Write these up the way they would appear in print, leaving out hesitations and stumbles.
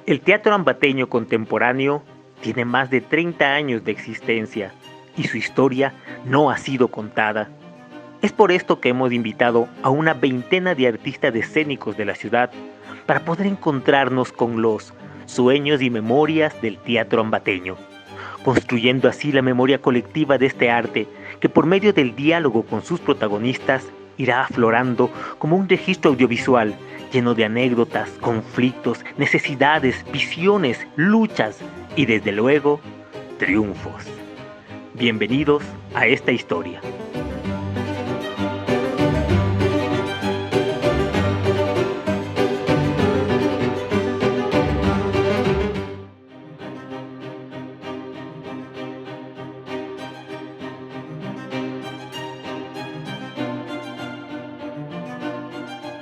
El teatro ambateño contemporáneo tiene más de 30 años de existencia y su historia no ha sido contada. Es por esto que hemos invitado a una veintena de artistas escénicos de la ciudad para poder encontrarnos con los sueños y memorias del teatro ambateño, construyendo así la memoria colectiva de este arte que por medio del diálogo con sus protagonistas irá aflorando como un registro audiovisual lleno de anécdotas, conflictos, necesidades, visiones, luchas y desde luego triunfos. Bienvenidos a esta historia.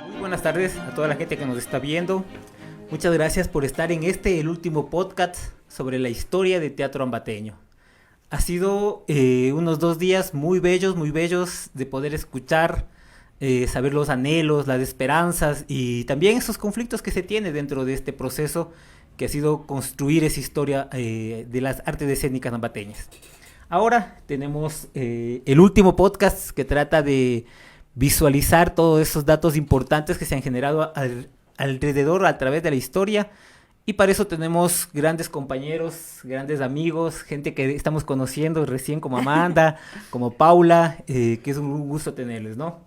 Muy buenas tardes a toda la gente que nos está viendo. Muchas gracias por estar en el último podcast sobre la historia de teatro ambateño. Ha sido unos 2 días muy bellos de poder escuchar, saber los anhelos, las esperanzas y también esos conflictos que se tiene dentro de este proceso que ha sido construir esa historia de las artes escénicas ambateñas. Ahora tenemos el último podcast que trata de visualizar todos esos datos importantes que se han generado alrededor a través de la historia. Y para eso tenemos grandes compañeros, grandes amigos, gente que estamos conociendo recién como Amanda, como Paula, que es un gusto tenerles, ¿no?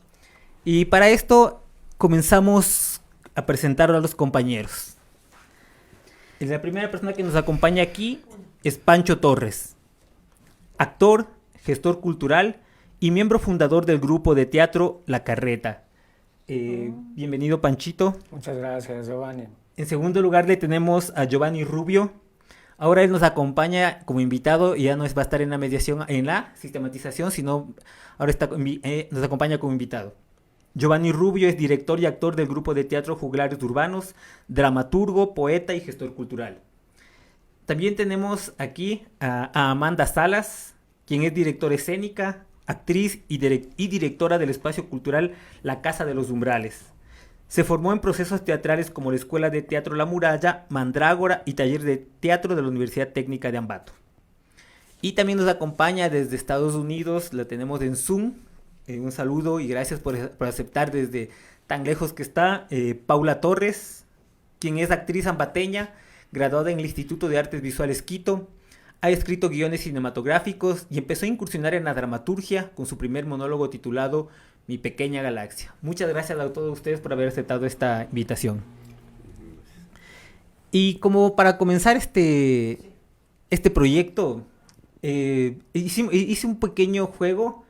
Y para esto comenzamos a presentar a los compañeros. Y la primera persona que nos acompaña aquí es Pancho Torres, actor, gestor cultural y miembro fundador del grupo de teatro La Carreta. Bienvenido, Panchito. Muchas gracias, Giovanni. En segundo lugar le tenemos a Giovanni Rubio. Ahora él nos acompaña como invitado y ya no va a estar en la mediación, en la sistematización, sino ahora nos acompaña como invitado. Giovanni Rubio es director y actor del grupo de teatro Juglares Urbanos, dramaturgo, poeta y gestor cultural. También tenemos aquí a Amanda Salas, quien es directora escénica, actriz y directora del espacio cultural La Casa de los Umbrales. Se formó en procesos teatrales como la Escuela de Teatro La Muralla, Mandrágora y Taller de Teatro de la Universidad Técnica de Ambato. Y también nos acompaña desde Estados Unidos, la tenemos en Zoom. Un saludo y gracias por aceptar desde tan lejos que está, Paula Torres, quien es actriz ambateña, graduada en el Instituto de Artes Visuales Quito. Ha escrito guiones cinematográficos y empezó a incursionar en la dramaturgia con su primer monólogo titulado Mi Pequeña Galaxia. Muchas gracias a todos ustedes por haber aceptado esta invitación. Y como para comenzar este proyecto, hice un pequeño juego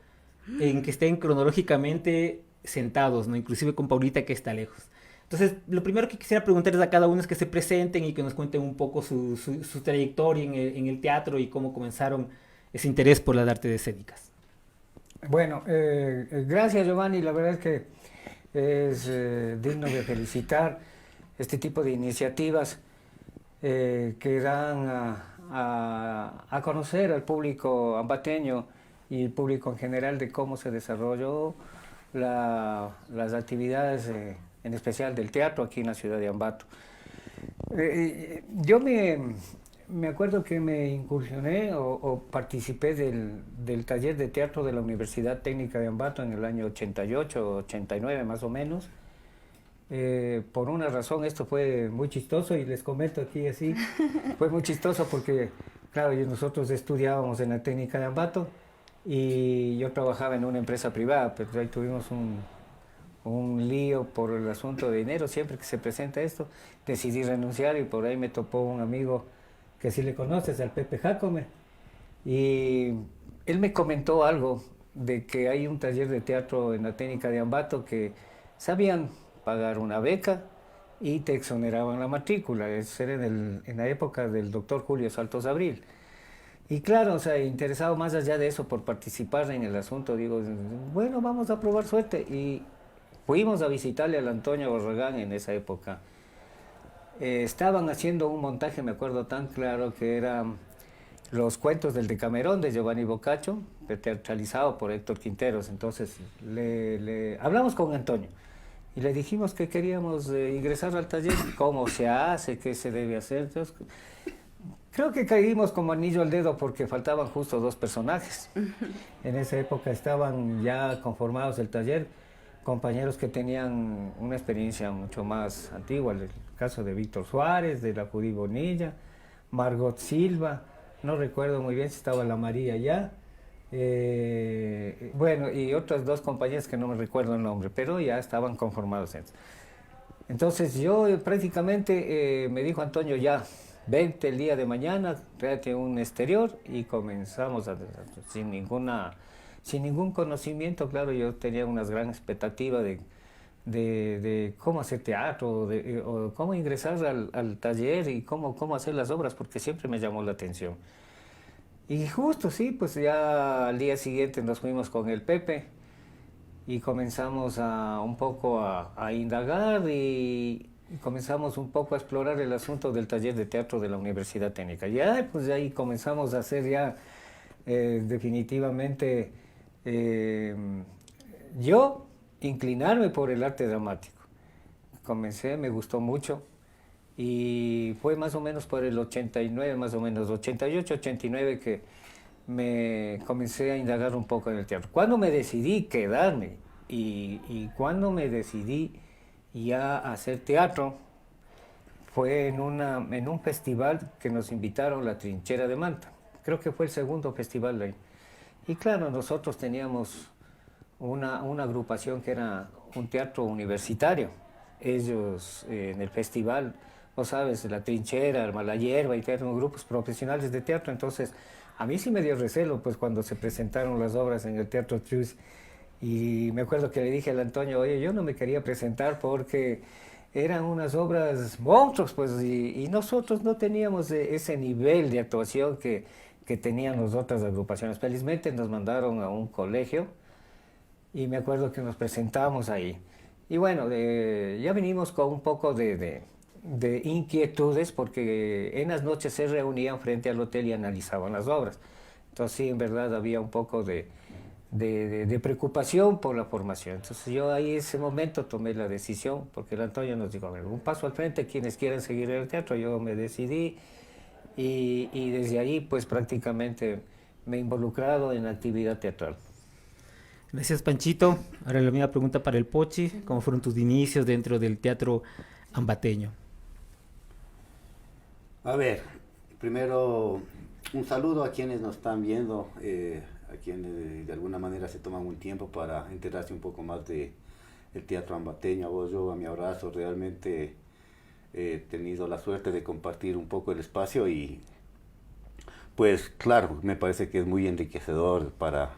en que estén cronológicamente sentados, ¿no? Inclusive con Paulita, que está lejos. Entonces, lo primero que quisiera preguntarles a cada uno es que se presenten y que nos cuenten un poco su trayectoria en el teatro y cómo comenzaron ese interés por las artes escénicas. Bueno, gracias, Giovanni. La verdad es que es digno de felicitar este tipo de iniciativas que dan a conocer al público ambateño y el público en general de cómo se desarrolló las actividades, en especial del teatro aquí en la ciudad de Ambato. Yo me acuerdo que me incursioné o participé del taller de teatro de la Universidad Técnica de Ambato en el año 88, 89 más o menos. Por una razón esto fue muy chistoso y les comento aquí así. Fue muy chistoso porque, claro, nosotros estudiábamos en la Técnica de Ambato y yo trabajaba en una empresa privada, pero ahí tuvimos un lío por el asunto de dinero. Siempre que se presenta esto, decidí renunciar y por ahí me topó un amigo que sí le conoces, al Pepe Jacome, y él me comentó algo de que hay un taller de teatro en la Técnica de Ambato que sabían pagar una beca y te exoneraban la matrícula. Eso era en la época del doctor Julio Saltos Abril. Y claro, o sea, interesado más allá de eso por participar en el asunto, digo, bueno, vamos a probar suerte. Y fuimos a visitarle al Antonio Barragán en esa época. Estaban haciendo un montaje, me acuerdo tan claro, que eran los cuentos del Decamerón de Giovanni Boccaccio, teatralizado por Héctor Quinteros. Entonces hablamos con Antonio y le dijimos que queríamos ingresar al taller, cómo se hace, qué se debe hacer. Entonces, creo que caímos como anillo al dedo porque faltaban justo 2 personajes. En esa época estaban ya conformados el taller compañeros que tenían una experiencia mucho más antigua, el caso de Víctor Suárez, de la Judy Bonilla, Margot Silva, no recuerdo muy bien si estaba la María ya, bueno, y otras 2 compañeras que no me recuerdo el nombre, pero ya estaban conformados. Entonces yo prácticamente me dijo Antonio, ya, vente el día de mañana, tráete un exterior y comenzamos sin ningún conocimiento. Claro, yo tenía unas gran expectativas de cómo hacer teatro, o cómo ingresar al taller y cómo hacer las obras, porque siempre me llamó la atención. Y justo, sí, pues ya al día siguiente nos fuimos con el Pepe y comenzamos un poco a indagar y comenzamos un poco a explorar el asunto del taller de teatro de la Universidad Técnica. Ya, pues ahí comenzamos a hacer ya definitivamente yo inclinarme por el arte dramático. Comencé, me gustó mucho y fue más o menos por el 89, más o menos 88, 89 que me comencé a indagar un poco en el teatro. Cuando me decidí quedarme y cuando me decidí ya a hacer teatro fue en un festival que nos invitaron, La Trinchera de Manta. Creo que fue el segundo festival ahí. Y claro, nosotros teníamos una agrupación que era un teatro universitario. Ellos en el festival, vos sabes, La Trinchera, El Mala Hierba y teatro, grupos profesionales de teatro. Entonces, a mí sí me dio recelo pues cuando se presentaron las obras en el Teatro Trus. Y me acuerdo que le dije al Antonio, oye, yo no me quería presentar porque eran unas obras monstruos, pues, y nosotros no teníamos ese nivel de actuación que tenían las otras agrupaciones. Felizmente nos mandaron a un colegio y me acuerdo que nos presentamos ahí. Y bueno, ya venimos con un poco de inquietudes porque en las noches se reunían frente al hotel y analizaban las obras. Entonces sí, en verdad había un poco de preocupación por la formación. Entonces yo ahí en ese momento tomé la decisión, porque el Antonio nos dijo, a ver, un paso al frente, quienes quieran seguir en el teatro. Yo me decidí y desde ahí pues prácticamente me he involucrado en la actividad teatral. Gracias, Panchito. Ahora la misma pregunta para el Pochi. ¿Cómo fueron tus inicios dentro del teatro ambateño? A ver, primero un saludo a quienes nos están viendo, a quienes de alguna manera se toman un tiempo para enterarse un poco más del teatro ambateño. A vos, yo, a mi abrazo, realmente he tenido la suerte de compartir un poco el espacio y pues claro, me parece que es muy enriquecedor para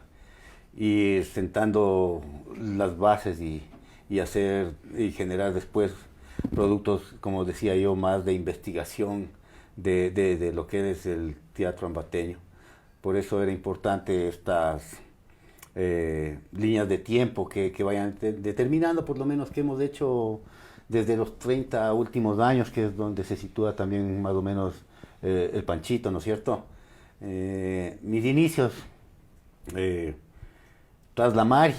ir sentando las bases y hacer y generar después productos, como decía yo, más de investigación de lo que es el teatro ambateño. Por eso era importante estas líneas de tiempo que vayan determinando, por lo menos que hemos hecho desde los 30 últimos años, que es donde se sitúa también más o menos el Panchito, ¿no es cierto? Mis inicios tras la Mari.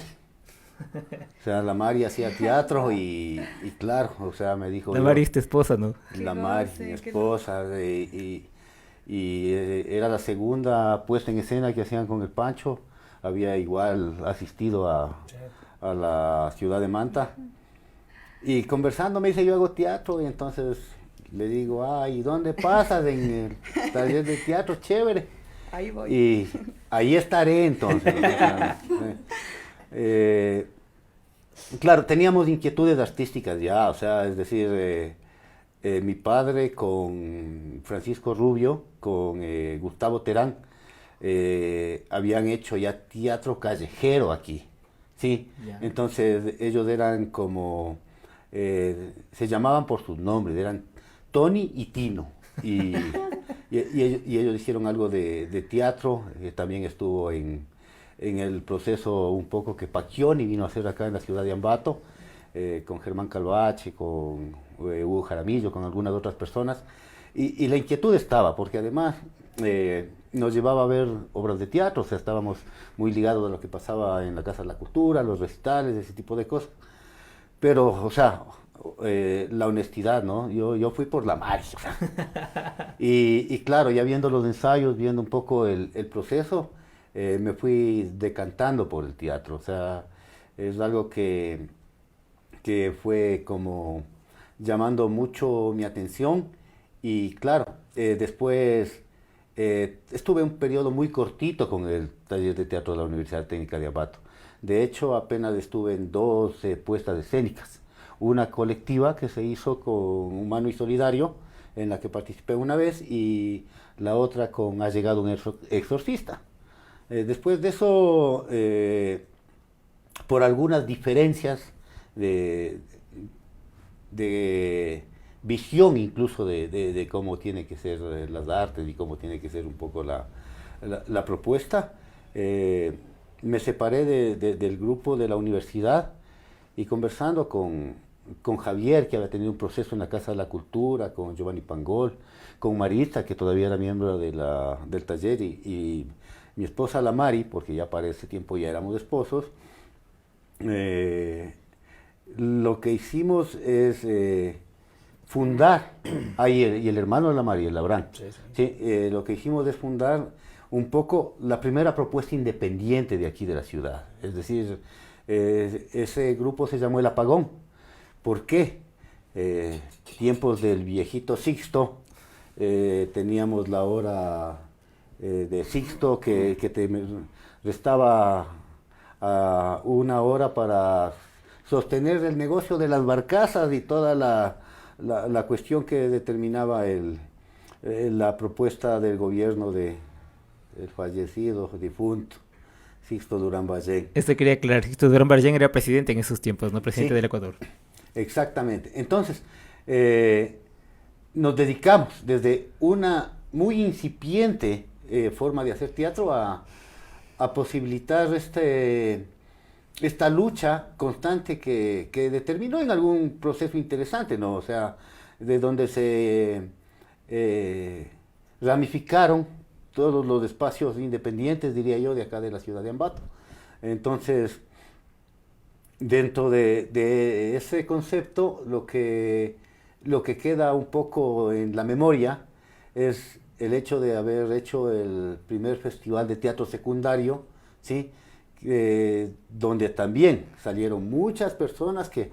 O sea, la Mari hacía teatro y claro, o sea, me dijo... La Mari es tu esposa, ¿no? La Mari, mi esposa, y era la segunda puesta en escena que hacían con el Pancho. Había igual asistido a la ciudad de Manta. Y conversando me dice, yo hago teatro, y entonces le digo, ¿y dónde pasas? En el taller de teatro, chévere. Ahí voy. Y ahí estaré entonces. Claro, teníamos inquietudes artísticas ya, o sea, es decir, mi padre con Francisco Rubio, con Gustavo Terán, habían hecho ya teatro callejero aquí, ¿sí? Yeah. Entonces ellos eran como, se llamaban por sus nombres, eran Tony y Tino, y ellos hicieron algo de teatro, también estuvo en el proceso un poco que Pacchioni vino a hacer acá en la ciudad de Ambato, con Germán Calvache, con Hugo Jaramillo, con algunas otras personas, y la inquietud estaba, porque además nos llevaba a ver obras de teatro, o sea, estábamos muy ligados a lo que pasaba en la Casa de la Cultura, los recitales, ese tipo de cosas. pero, o sea, la honestidad, ¿no? Yo fui por la Mari. O sea. Y claro, ya viendo los ensayos, viendo un poco el proceso, me fui decantando por el teatro. O sea, es algo que fue como llamando mucho mi atención. Y claro, después estuve un periodo muy cortito con el taller de teatro de la Universidad Técnica de Ambato. De hecho, apenas estuve en 2 puestas escénicas. Una colectiva que se hizo con Humano y Solidario, en la que participé una vez, y la otra con Ha llegado un exorcista. Después de eso, por algunas diferencias de visión incluso de cómo tiene que ser las artes y cómo tiene que ser un poco la propuesta, me separé del grupo de la universidad y conversando con Javier, que había tenido un proceso en la Casa de la Cultura, con Giovanni Pangol, con Marita, que todavía era miembro del taller, y mi esposa la Mari, porque ya para ese tiempo ya éramos esposos, lo que hicimos es fundar, y el hermano de la Mari, el Abraham, Sí, sí. ¿sí? Lo que hicimos es fundar un poco la primera propuesta independiente de aquí de la ciudad. Es decir, ese grupo se llamó El Apagón. ¿Por qué? Tiempos del viejito Sixto, teníamos la hora de Sixto que te restaba una hora para sostener el negocio de las barcazas y toda la cuestión que determinaba la propuesta del gobierno del fallecido, difunto, Sixto Durán Ballén. Esto quería aclarar, Sixto Durán Ballén era presidente en esos tiempos, no presidente Sí. del Ecuador. Exactamente. Entonces, nos dedicamos desde una muy incipiente forma de hacer teatro a posibilitar esta lucha constante que determinó en algún proceso interesante, ¿no? O sea, de donde se ramificaron todos los espacios independientes, diría yo, de acá de la ciudad de Ambato. Entonces, dentro de ese concepto, lo que queda un poco en la memoria es el hecho de haber hecho el primer festival de teatro secundario, ¿sí? Donde también salieron muchas personas que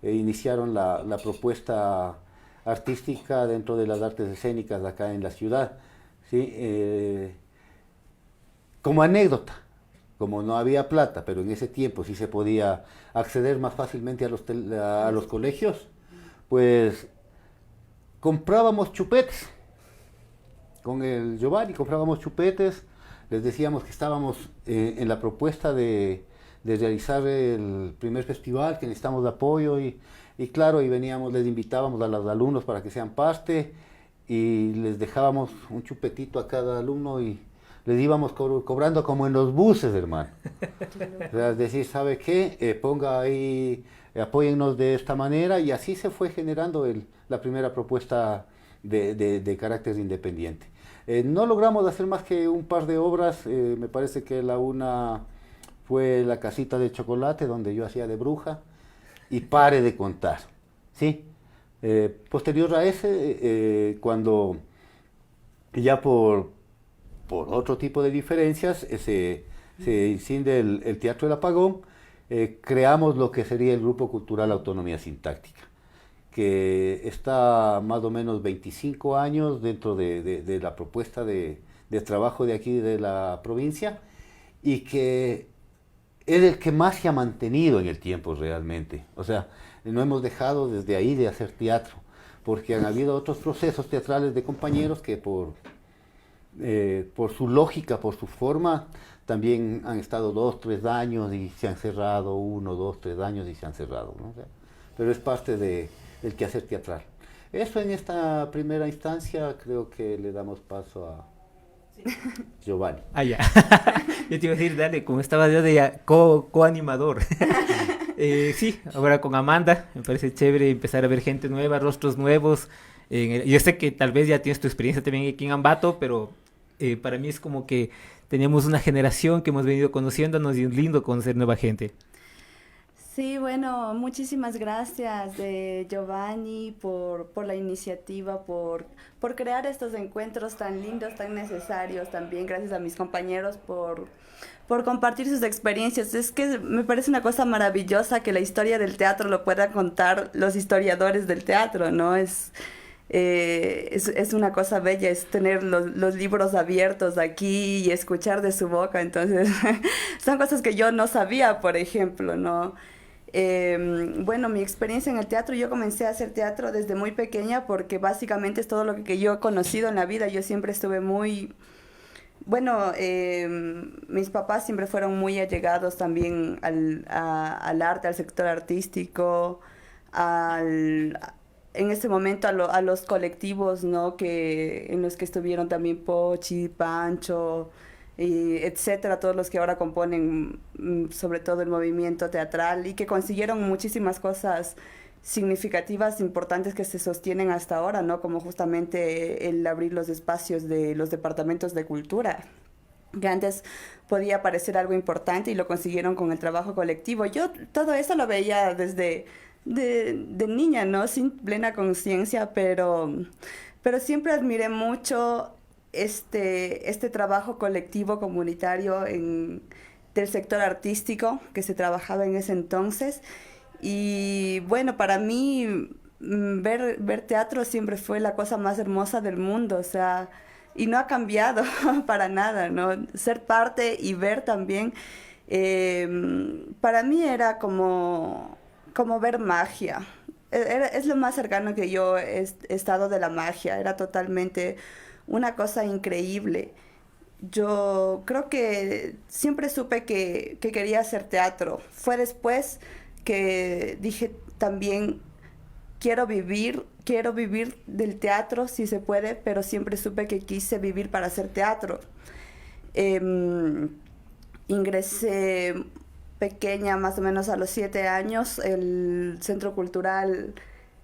iniciaron la propuesta artística dentro de las artes escénicas acá en la ciudad, ¿sí? Como anécdota, como no había plata, pero en ese tiempo sí se podía acceder más fácilmente a los colegios, pues comprábamos chupetes. Con el Giovanni comprábamos chupetes, les decíamos que estábamos en la propuesta de realizar el primer festival, que necesitamos de apoyo, y claro, y veníamos, les invitábamos a los alumnos para que sean parte, y les dejábamos un chupetito a cada alumno y les íbamos cobrando como en los buses, hermano. O sea, es decir, ¿sabe qué? Ponga ahí, apóyennos de esta manera, y así se fue generando la primera propuesta de carácter independiente. No logramos hacer más que un par de obras, me parece que la una fue La Casita de Chocolate, donde yo hacía de bruja, y pare de contar, ¿sí? Posterior a ese, cuando ya por otro tipo de diferencias se incide el Teatro del Apagón, creamos lo que sería el Grupo Cultural Autonomía Sintáctica, que está más o menos 25 años dentro de la propuesta de trabajo de aquí de la provincia, y que es el que más se ha mantenido en el tiempo realmente. O sea, no hemos dejado desde ahí de hacer teatro, porque han habido otros procesos teatrales de compañeros que por su lógica, por su forma, también han estado 2, 3 años y se han cerrado, 1, 2, 3 años y se han cerrado, ¿no? O sea, pero es parte del quehacer teatral. Eso en esta primera instancia, creo que le damos paso a Giovanni. Ah, ya. Yo te iba a decir, dale, como estaba yo de co-animador. Sí, ahora con Amanda, me parece chévere empezar a ver gente nueva, rostros nuevos. Yo sé que tal vez ya tienes tu experiencia también aquí en Ambato, pero para mí es como que tenemos una generación que hemos venido conociéndonos y es lindo conocer nueva gente. Sí, bueno, muchísimas gracias Giovanni por la iniciativa, por crear estos encuentros tan lindos, tan necesarios. También gracias a mis compañeros por compartir sus experiencias. Es que me parece una cosa maravillosa que la historia del teatro lo puedan contar los historiadores del teatro, ¿no? Es una cosa bella, es tener los libros abiertos aquí y escuchar de su boca. Entonces, son cosas que yo no sabía, por ejemplo, ¿no? Bueno, mi experiencia en el teatro, yo comencé a hacer teatro desde muy pequeña porque básicamente es todo lo que yo he conocido en la vida. Yo siempre estuve muy... Bueno, mis papás siempre fueron muy allegados también al arte, al sector artístico, en ese momento a los colectivos, ¿no? En los que estuvieron también Pochi, Pancho, y etcétera, todos los que ahora componen sobre todo el movimiento teatral y que consiguieron muchísimas cosas significativas, importantes que se sostienen hasta ahora, ¿no? Como justamente el abrir los espacios de los departamentos de cultura, que antes podía parecer algo importante y lo consiguieron con el trabajo colectivo. Yo todo eso lo veía desde de niña, ¿no? Sin plena conciencia, pero siempre admiré mucho este trabajo colectivo comunitario del sector artístico que se trabajaba en ese entonces. Y bueno, para mí ver teatro siempre fue la cosa más hermosa del mundo, o sea, y no ha cambiado para nada, ¿no? Ser parte y ver también, para mí era como ver magia. Es lo más cercano que yo he estado de la magia, era totalmente una cosa increíble. Yo creo que siempre supe que quería hacer teatro. Fue después que dije también, quiero vivir del teatro si se puede, pero siempre supe que quise vivir para hacer teatro. Ingresé pequeña, más o menos a los 7 años, el Centro Cultural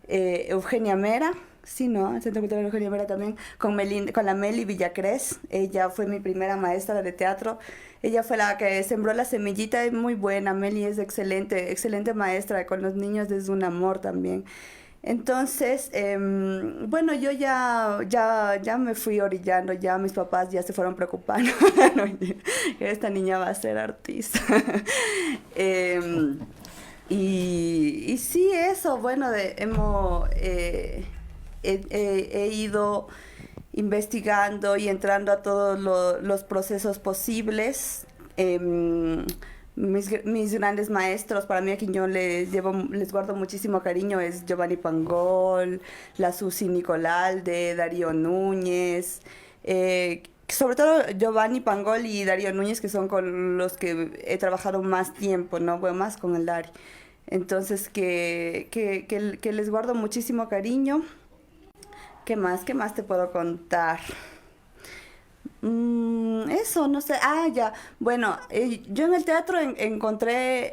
Eugenia Mera. Sí, ¿no? El Centro Cultural Eugenia Mera también, con la Meli Villacrés. Ella fue mi primera maestra de teatro. Ella fue la que sembró la semillita, es muy buena. Meli es excelente maestra, con los niños es un amor también. Entonces, bueno, yo ya me fui orillando, ya mis papás ya se fueron preocupando. Esta niña va a ser artista. Y sí, eso, bueno, he ido investigando y entrando a todos los procesos posibles. Mis grandes maestros, para mí a quien yo les guardo muchísimo cariño, es Giovanni Pangol, la Susi Nicolalde, Darío Núñez, sobre todo Giovanni Pangol y Darío Núñez, que son con los que he trabajado más tiempo, ¿no? Bueno, más con el Dari. Entonces, que les guardo muchísimo cariño. ¿Qué más te puedo contar? Eso, no sé. Ah, ya. Bueno, yo en el teatro encontré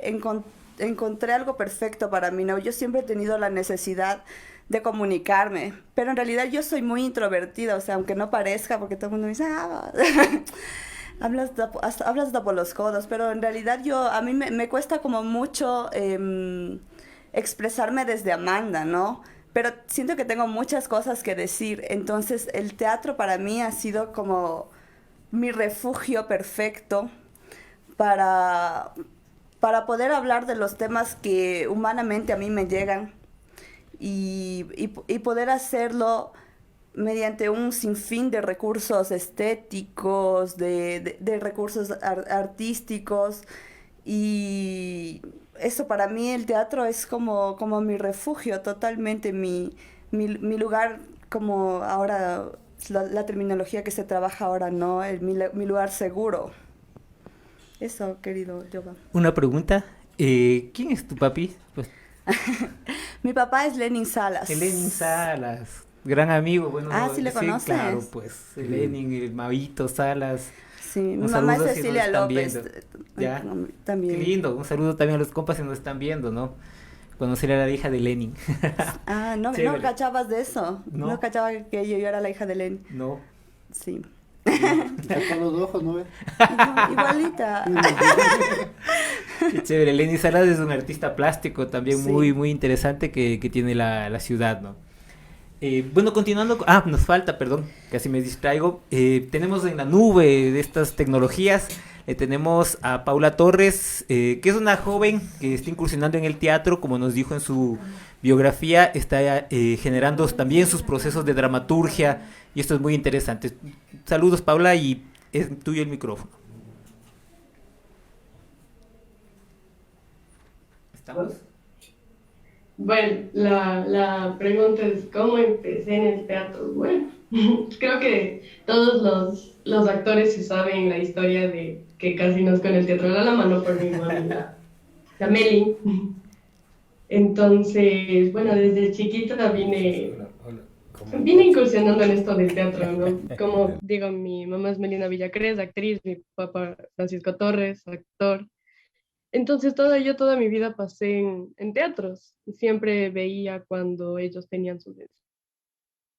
algo perfecto para mí, ¿no? Yo siempre he tenido la necesidad de comunicarme, pero en realidad yo soy muy introvertida, o sea, aunque no parezca, porque todo el mundo me dice, hablas hasta por los codos, pero en realidad a mí me cuesta como mucho expresarme desde Amanda, ¿no? Pero siento que tengo muchas cosas que decir, entonces el teatro para mí ha sido como mi refugio perfecto para poder hablar de los temas que humanamente a mí me llegan y poder hacerlo mediante un sinfín de recursos estéticos, de recursos artísticos, y eso para mí el teatro es como mi refugio, totalmente mi lugar, como ahora la terminología que se trabaja ahora, ¿no? Mi lugar seguro. Eso, querido Giovanni. Una pregunta, ¿quién es tu papi? Pues... Mi papá es Lenin Salas. Lenin Salas, gran amigo. Bueno, ¿sí le conoces? Claro, pues, Lenin, el Mavito Salas. Sí, mi mamá es Cecilia López. ¿Ya? También. Qué lindo, un saludo también a los compas que nos están viendo, ¿no? Conocer a la hija de Lenin. No cachabas de eso. No cachaba que yo era la hija de Lenin. No. Sí. Con los ojos, ¿no ves? Igualita. Qué chévere. Lenny Salas es un artista plástico también Sí. muy, muy interesante que tiene la ciudad, ¿no? Bueno, continuando. Nos falta, perdón, casi me distraigo. Tenemos en la nube de estas tecnologías, tenemos a Paula Torres, que es una joven que está incursionando en el teatro, como nos dijo en su biografía, está generando también sus procesos de dramaturgia, y esto es muy interesante. Saludos, Paula, y es tuyo el micrófono. ¿Estamos? Bueno, la pregunta es, ¿cómo empecé en el teatro? Bueno, creo que todos los actores se saben la historia de que casi nos con el teatro de la mano por mi mami, la Meli. Entonces, bueno, desde chiquita vine incursionando en esto del teatro, ¿no? Como digo, mi mamá es Melina Villacrés, actriz, mi papá Francisco Torres, actor. Entonces yo toda mi vida pasé en teatros. Siempre veía cuando ellos tenían sus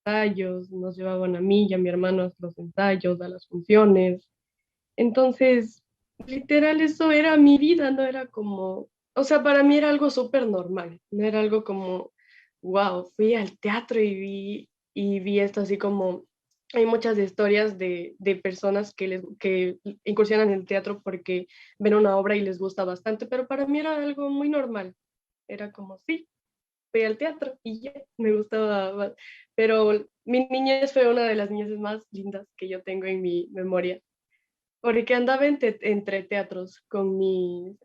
ensayos, nos llevaban a mí y a mi hermano a los ensayos, a las funciones. Entonces, literal, eso era mi vida, no era como, o sea, para mí era algo súper normal, no era algo como, wow, fui al teatro y vi esto así como, hay muchas historias de personas que incursionan en el teatro porque ven una obra y les gusta bastante, pero para mí era algo muy normal, era como, sí, fui al teatro y ya, me gustaba, pero mi niñez fue una de las niñeces más lindas que yo tengo en mi memoria porque andaba entre teatros con mi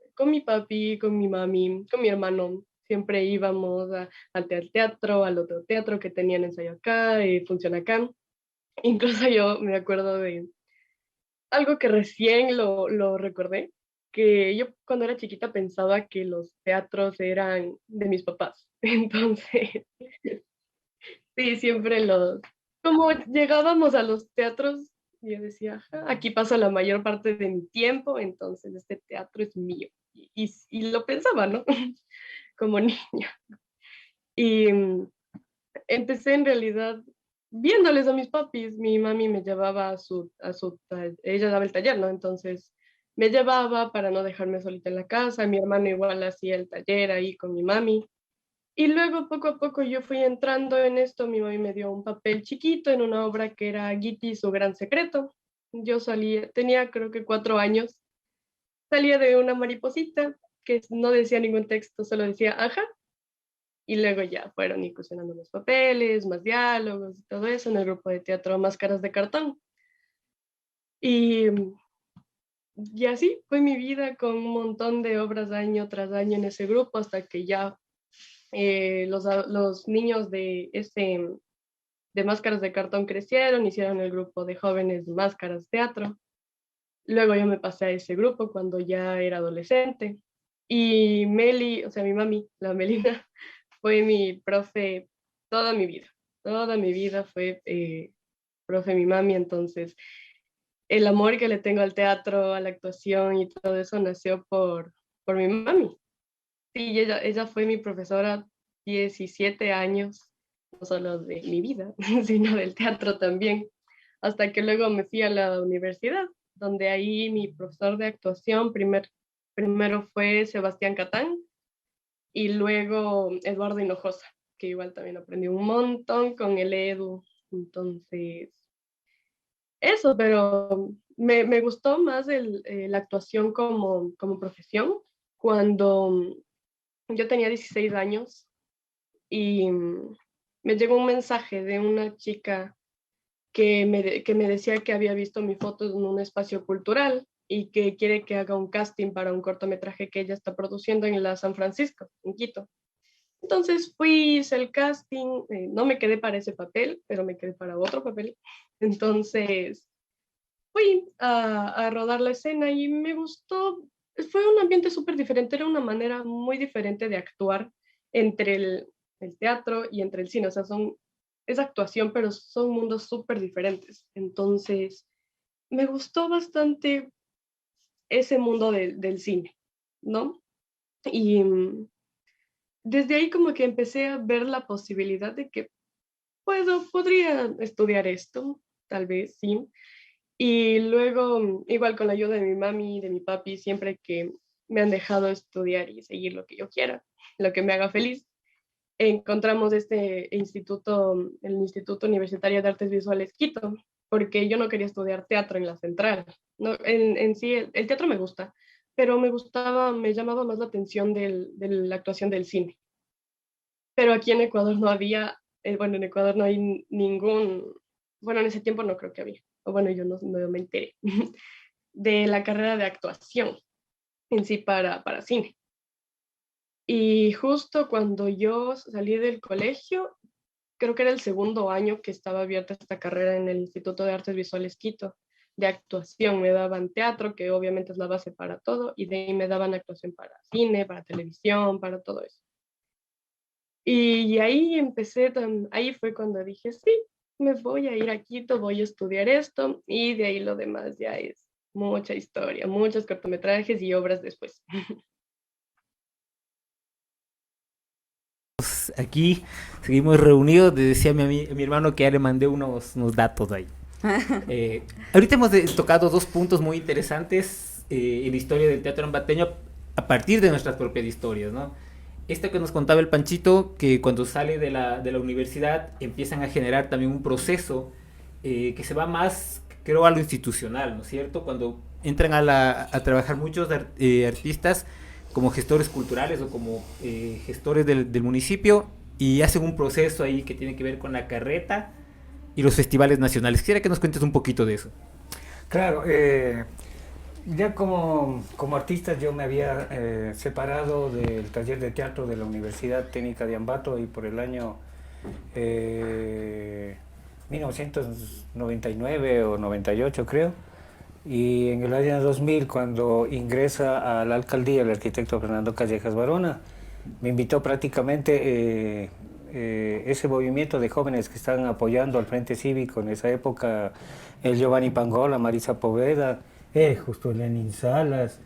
papi, con mi mami, con mi hermano. Siempre íbamos al teatro, al otro teatro que tenían ensayo acá, función acá. Incluso yo me acuerdo de algo que recién lo recordé, que yo cuando era chiquita pensaba que los teatros eran de mis papás. Entonces, sí, siempre como llegábamos a los teatros, yo decía, "Ajá, aquí paso la mayor parte de mi tiempo, entonces este teatro es mío". Y lo pensaba, ¿no? Como niña. Y empecé en realidad viéndoles a mis papis. Mi mami me llevaba ella daba el taller, ¿no? Entonces me llevaba para no dejarme solita en la casa. Mi hermano igual hacía el taller ahí con mi mami. Y luego, poco a poco, yo fui entrando en esto. Mi mamá me dio un papel chiquito en una obra que era Giti y su gran secreto. Yo salía, tenía creo que 4 años, salía de una mariposita que no decía ningún texto, solo decía ajá. Y luego ya fueron incursionando los papeles, más diálogos y todo eso en el grupo de teatro Máscaras de Cartón. Y, y así fue mi vida con un montón de obras año tras año en ese grupo hasta que ya los niños de Máscaras de Cartón crecieron, hicieron el grupo de jóvenes de Máscaras Teatro. Luego yo me pasé a ese grupo cuando ya era adolescente. Y Meli, o sea, mi mami, la Melina, fue mi profe toda mi vida. Toda mi vida fue profe mi mami, entonces el amor que le tengo al teatro, a la actuación y todo eso nació por mi mami. Sí, ella fue mi profesora 17 años, no solo de mi vida, sino del teatro también, hasta que luego me fui a la universidad, donde ahí mi profesor de actuación primero fue Sebastián Catán y luego Eduardo Hinojosa, que igual también aprendí un montón con el Edu. Entonces, eso, pero me gustó más la actuación como profesión cuando yo tenía 16 años y me llegó un mensaje de una chica que me decía que había visto mi foto en un espacio cultural y que quiere que haga un casting para un cortometraje que ella está produciendo en la San Francisco, en Quito. Entonces fui, hice el casting, no me quedé para ese papel, pero me quedé para otro papel. Entonces fui a rodar la escena y me gustó. Fue un ambiente súper diferente, era una manera muy diferente de actuar entre el teatro y entre el cine. O sea, es actuación, pero son mundos súper diferentes. Entonces, me gustó bastante ese mundo del cine, ¿no? Y desde ahí como que empecé a ver la posibilidad de que podría estudiar esto, tal vez, sí. Y luego, igual con la ayuda de mi mami y de mi papi, siempre que me han dejado estudiar y seguir lo que yo quiera, lo que me haga feliz. Encontramos este instituto, el Instituto Universitario de Artes Visuales Quito, porque yo no quería estudiar teatro en la central. No, en sí, el teatro me gusta, pero me llamaba más la atención de la actuación del cine. Pero aquí en Ecuador no había, bueno, en Ecuador no hay ningún, bueno, en ese tiempo no creo que había, o bueno, yo no me enteré, de la carrera de actuación en sí para cine. Y justo cuando yo salí del colegio, creo que era el segundo año que estaba abierta esta carrera en el Instituto de Artes Visuales Quito, de actuación. Me daban teatro, que obviamente es la base para todo, y de ahí me daban actuación para cine, para televisión, para todo eso. Y ahí ahí fue cuando dije, sí, me voy a ir a Quito, voy a estudiar esto, y de ahí lo demás ya es mucha historia, muchos cortometrajes y obras después. Aquí seguimos reunidos. Le decía a mi hermano que ya le mandé unos datos ahí. Ahorita hemos tocado dos puntos muy interesantes en la historia del teatro ambateño a partir de nuestras propias historias, ¿no? Esto que nos contaba el Panchito, que cuando sale de la universidad empiezan a generar también un proceso que se va más, creo, a lo institucional, ¿no es cierto? Cuando entran a trabajar muchos artistas como gestores culturales o como gestores del municipio, y hacen un proceso ahí que tiene que ver con la carreta y los festivales nacionales. Quisiera que nos cuentes un poquito de eso. Claro, ya como artista yo me había separado del taller de teatro de la Universidad Técnica de Ambato, y por el año 1999 o 98 creo, y en el año 2000, cuando ingresa a la alcaldía el arquitecto Fernando Callejas Barona, me invitó prácticamente ese movimiento de jóvenes que estaban apoyando al Frente Cívico en esa época, el Giovanni Pangola, Marisa Poveda, justo Lenin Salas,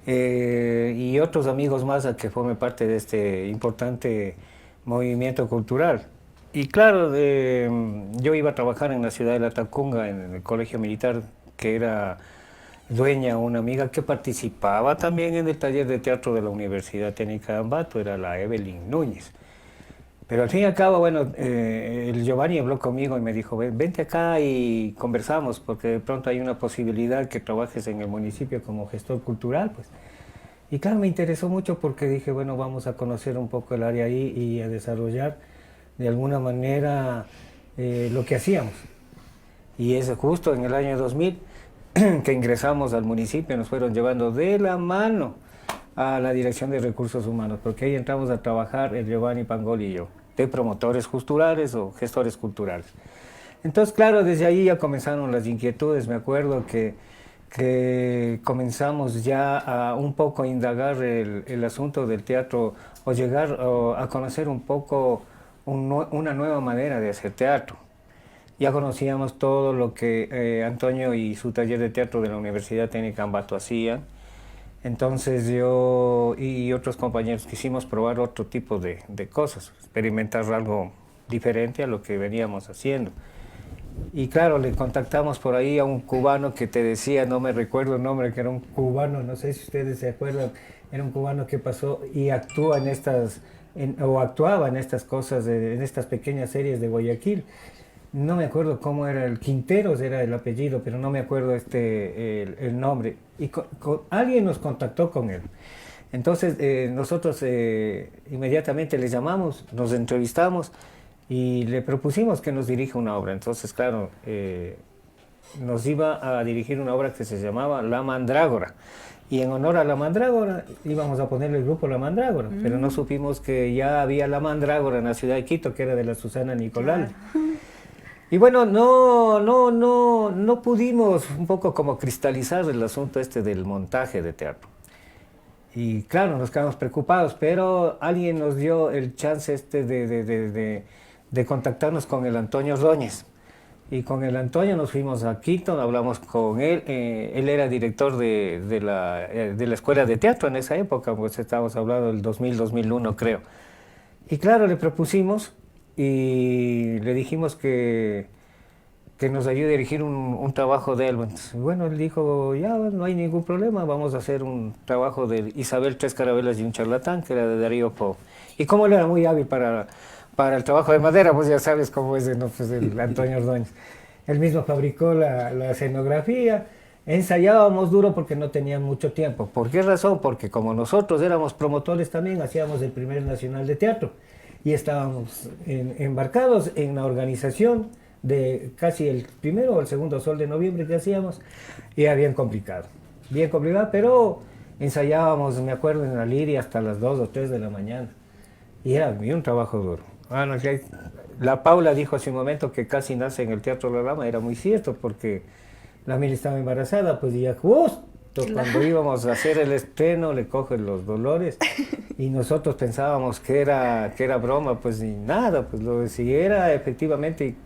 y otros amigos más a que formen parte de este importante movimiento cultural. Y claro, yo iba a trabajar en la ciudad de La Tacunga, en el colegio militar, que era dueña una amiga que participaba también en el taller de teatro de la Universidad Técnica de Ambato, era la Evelyn Núñez. Pero al fin y al cabo, bueno, el Giovanni habló conmigo y me dijo, vente acá y conversamos, porque de pronto hay una posibilidad que trabajes en el municipio como gestor cultural, pues. Y claro, me interesó mucho porque dije, bueno, vamos a conocer un poco el área ahí y a desarrollar de alguna manera lo que hacíamos. Y es justo en el año 2000 que ingresamos al municipio, nos fueron llevando de la mano a la Dirección de Recursos Humanos, porque ahí entramos a trabajar el Giovanni Pangol y yo, de promotores culturales o gestores culturales. Entonces, claro, desde ahí ya comenzaron las inquietudes. Me acuerdo que comenzamos ya a un poco indagar el asunto del teatro, o llegar a conocer un poco una nueva manera de hacer teatro. Ya conocíamos todo lo que Antonio y su taller de teatro de la Universidad Técnica Ambato hacían. Entonces yo y otros compañeros quisimos probar otro tipo de cosas, experimentar algo diferente a lo que veníamos haciendo. Y claro, le contactamos por ahí a un cubano que te decía, no me recuerdo el nombre, que era un cubano, no sé si ustedes se acuerdan, era un cubano que pasó y actúa actuaba en estas cosas, en estas pequeñas series de Guayaquil. No me acuerdo cómo era, el Quinteros era el apellido, pero no me acuerdo el nombre. Y alguien nos contactó con él. Entonces nosotros inmediatamente le llamamos, nos entrevistamos y le propusimos que nos dirija una obra. Entonces, claro, nos iba a dirigir una obra que se llamaba La Mandrágora. Y en honor a La Mandrágora íbamos a ponerle el grupo La Mandrágora, pero no supimos que ya había La Mandrágora en la ciudad de Quito, que era de la Susana Nicolal. Y bueno, no pudimos un poco como cristalizar el asunto del montaje de teatro. Y claro, nos quedamos preocupados, pero alguien nos dio el chance de contactarnos con el Antonio Ordóñez. Y con el Antonio nos fuimos a Quito, hablamos con él. Él era director de la escuela de teatro en esa época, pues estábamos hablando del 2000-2001 creo. Y claro, le propusimos y le dijimos que que nos ayude a dirigir un trabajo de él. Entonces, bueno, él dijo, ya, no hay ningún problema, vamos a hacer un trabajo de Isabel Tres Carabelas y un charlatán, que era de Darío Po. Y como él era muy hábil para el trabajo de madera, pues ya sabes cómo es, ¿no? Pues el Antonio Ordóñez. Él mismo fabricó la escenografía. Ensayábamos duro porque no tenían mucho tiempo. ¿Por qué razón? Porque como nosotros éramos promotores también, hacíamos el primer Nacional de Teatro y estábamos embarcados en la organización de casi el primero o el segundo Sol de Noviembre que hacíamos, y era bien complicado, pero ensayábamos, me acuerdo, en la Liria hasta las 2 o 3 de la mañana y era un trabajo duro. Bueno, la Paula dijo hace un momento que casi nace en el Teatro La Lama, era muy cierto, porque la Mili estaba embarazada, pues ya justo cuando íbamos a hacer el estreno le cogen los dolores y nosotros pensábamos que era broma, pues ni nada, pues lo si era efectivamente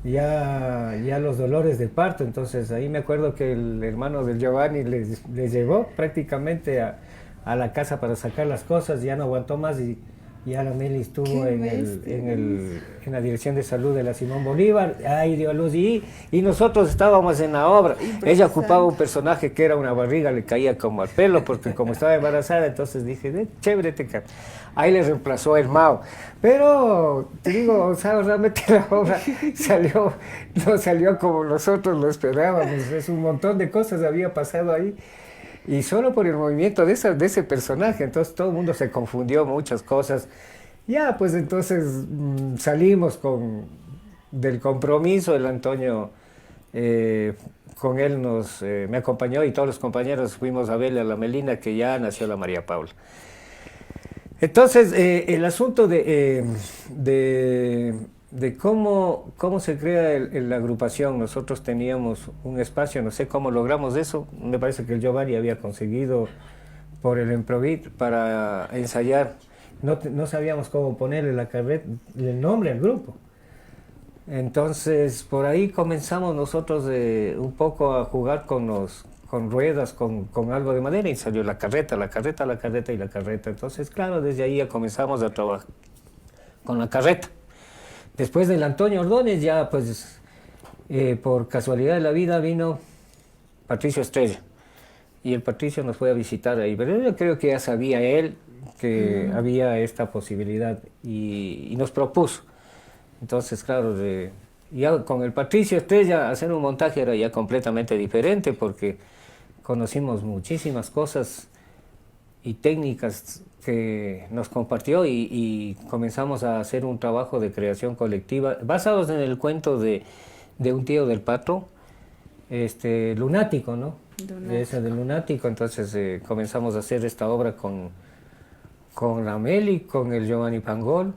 ya los dolores de parto. Entonces ahí me acuerdo que el hermano del Giovanni les llevó prácticamente a la casa para sacar las cosas, ya no aguantó más y ya la Meli estuvo en la Dirección de Salud de la Simón Bolívar, ahí dio a luz y nosotros estábamos en la obra. Ella ocupaba un personaje que era una barriga, le caía como al pelo, porque como estaba embarazada, entonces dije, chévere, ahí le reemplazó el Mao. Pero, te digo, o sea, realmente la obra no salió como nosotros lo esperábamos, es un montón de cosas había pasado ahí. Y solo por el movimiento de ese personaje, entonces todo el mundo se confundió muchas cosas. Ya, pues entonces salimos del compromiso, el Antonio con él me acompañó y todos los compañeros fuimos a verle a la Melina, que ya nació la María Paula. Entonces, el asunto de cómo se crea la agrupación. Nosotros teníamos un espacio, no sé cómo logramos eso, me parece que el Giovanni había conseguido por el Emprovit para ensayar, no sabíamos cómo ponerle el nombre al grupo. Entonces por ahí comenzamos nosotros un poco a jugar con ruedas, con algo de madera, y salió la carreta. Entonces claro, desde ahí ya comenzamos a trabajar con la carreta. Después del Antonio Ordóñez ya pues por casualidad de la vida vino Patricio Estrella y el Patricio nos fue a visitar ahí, pero yo creo que ya sabía él que había esta posibilidad y nos propuso. Entonces claro, ya con el Patricio Estrella hacer un montaje era ya completamente diferente, porque conocimos muchísimas cosas y técnicas que nos compartió y comenzamos a hacer un trabajo de creación colectiva basados en el cuento de un tío del Pato, lunático, ¿no? Ese del lunático. Entonces comenzamos a hacer esta obra con la Meli, con el Giovanni Pangol,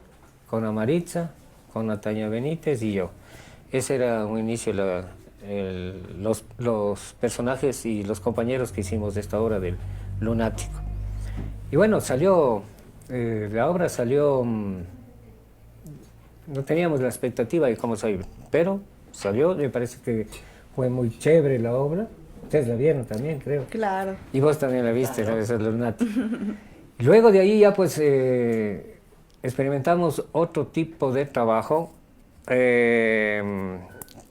con la Maritza, con la Tania Benítez y yo. Ese era un inicio, los personajes y los compañeros que hicimos de esta obra del lunático. Y bueno, la obra salió, no teníamos la expectativa de cómo salió, pero salió, me parece que fue muy chévere la obra. Ustedes la vieron también, creo. Claro. Y vos también la viste, ¿no? Esa es la lunática. Luego de ahí ya pues experimentamos otro tipo de trabajo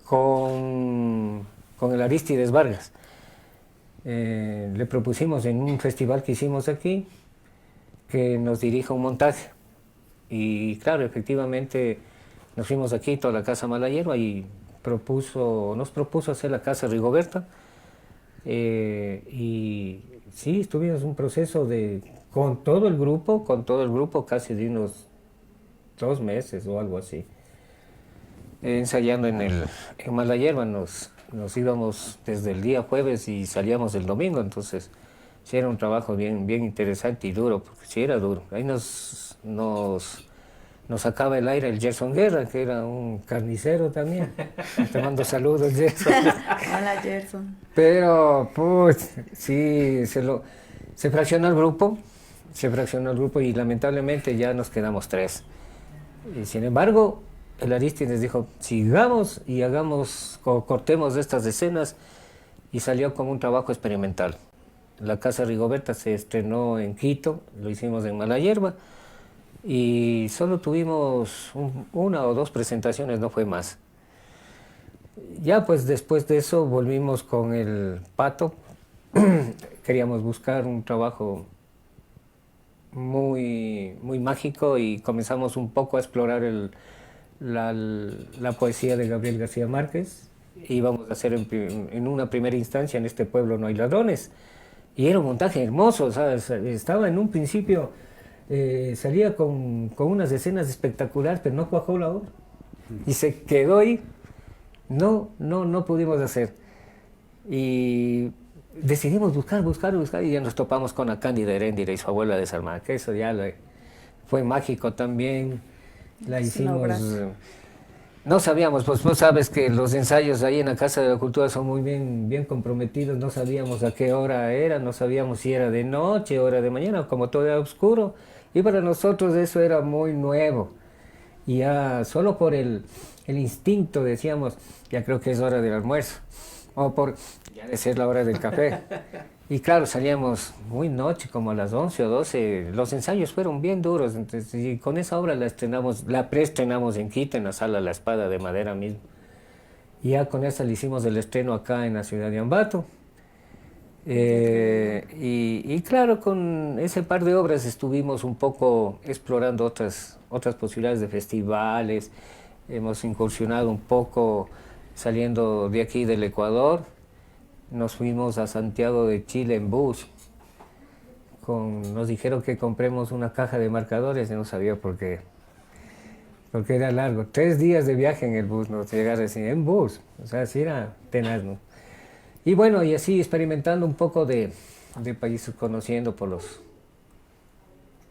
con el Arístides Vargas. Le propusimos en un festival que hicimos aquí que nos dirija un montaje. Y claro, efectivamente nos fuimos aquí, toda la Casa Mala Hierba, y nos propuso hacer la Casa Rigoberta. Y sí, estuvimos en un proceso con todo el grupo casi de unos 2 meses o algo así. Ensayando en Mala Hierba, nos íbamos desde el día jueves y salíamos el domingo, entonces sí era un trabajo bien interesante y duro, porque sí era duro. Ahí nos sacaba el aire el Gerson Guerra, que era un carnicero también. Te mando saludos, Gerson. Hola, Gerson. Pero, pues, sí, se fraccionó el grupo y lamentablemente ya nos quedamos 3. Y sin embargo, el Arístides dijo, sigamos y cortemos estas escenas, y salió como un trabajo experimental. La Casa Rigoberta se estrenó en Quito, lo hicimos en Mala Hierba, y solo tuvimos 1 o 2 presentaciones, no fue más. Ya pues después de eso volvimos con el Pato. Queríamos buscar un trabajo muy mágico y comenzamos un poco a explorar la poesía de Gabriel García Márquez. Íbamos a hacer en una primera instancia En este pueblo no hay ladrones. Y era un montaje hermoso, ¿sabes? Estaba en un principio, salía con unas escenas espectaculares, pero no cuajó la obra. Y se quedó ahí. No pudimos hacer. Y decidimos buscar, y ya nos topamos con a Cándida Heréndira y su abuela desarmada, que eso ya fue mágico también. La hicimos... No sabíamos, pues vos sabes que los ensayos ahí en la Casa de la Cultura son muy bien comprometidos, no sabíamos a qué hora era, no sabíamos si era de noche, hora de mañana, como todo era oscuro, y para nosotros eso era muy nuevo. Y ya solo por el instinto decíamos, ya creo que es hora del almuerzo, o por ya de ser la hora del café. Y claro, salíamos muy noche, como a las 11 o 12. Los ensayos fueron bien duros. Entonces, y con esa obra la preestrenamos en Quito, en la sala La Espada de Madera mismo. Y ya con esa le hicimos el estreno acá en la ciudad de Ambato. Y claro, con ese par de obras estuvimos un poco explorando otras posibilidades de festivales. Hemos incursionado un poco saliendo de aquí del Ecuador. Nos fuimos a Santiago de Chile en bus. Nos dijeron que compremos una caja de marcadores y no sabía por qué. Porque era largo. 3 días de viaje en el bus, nos llegar así, en bus. O sea, sí era tenaz, ¿no? Y bueno, y así experimentando un poco de países, conociendo por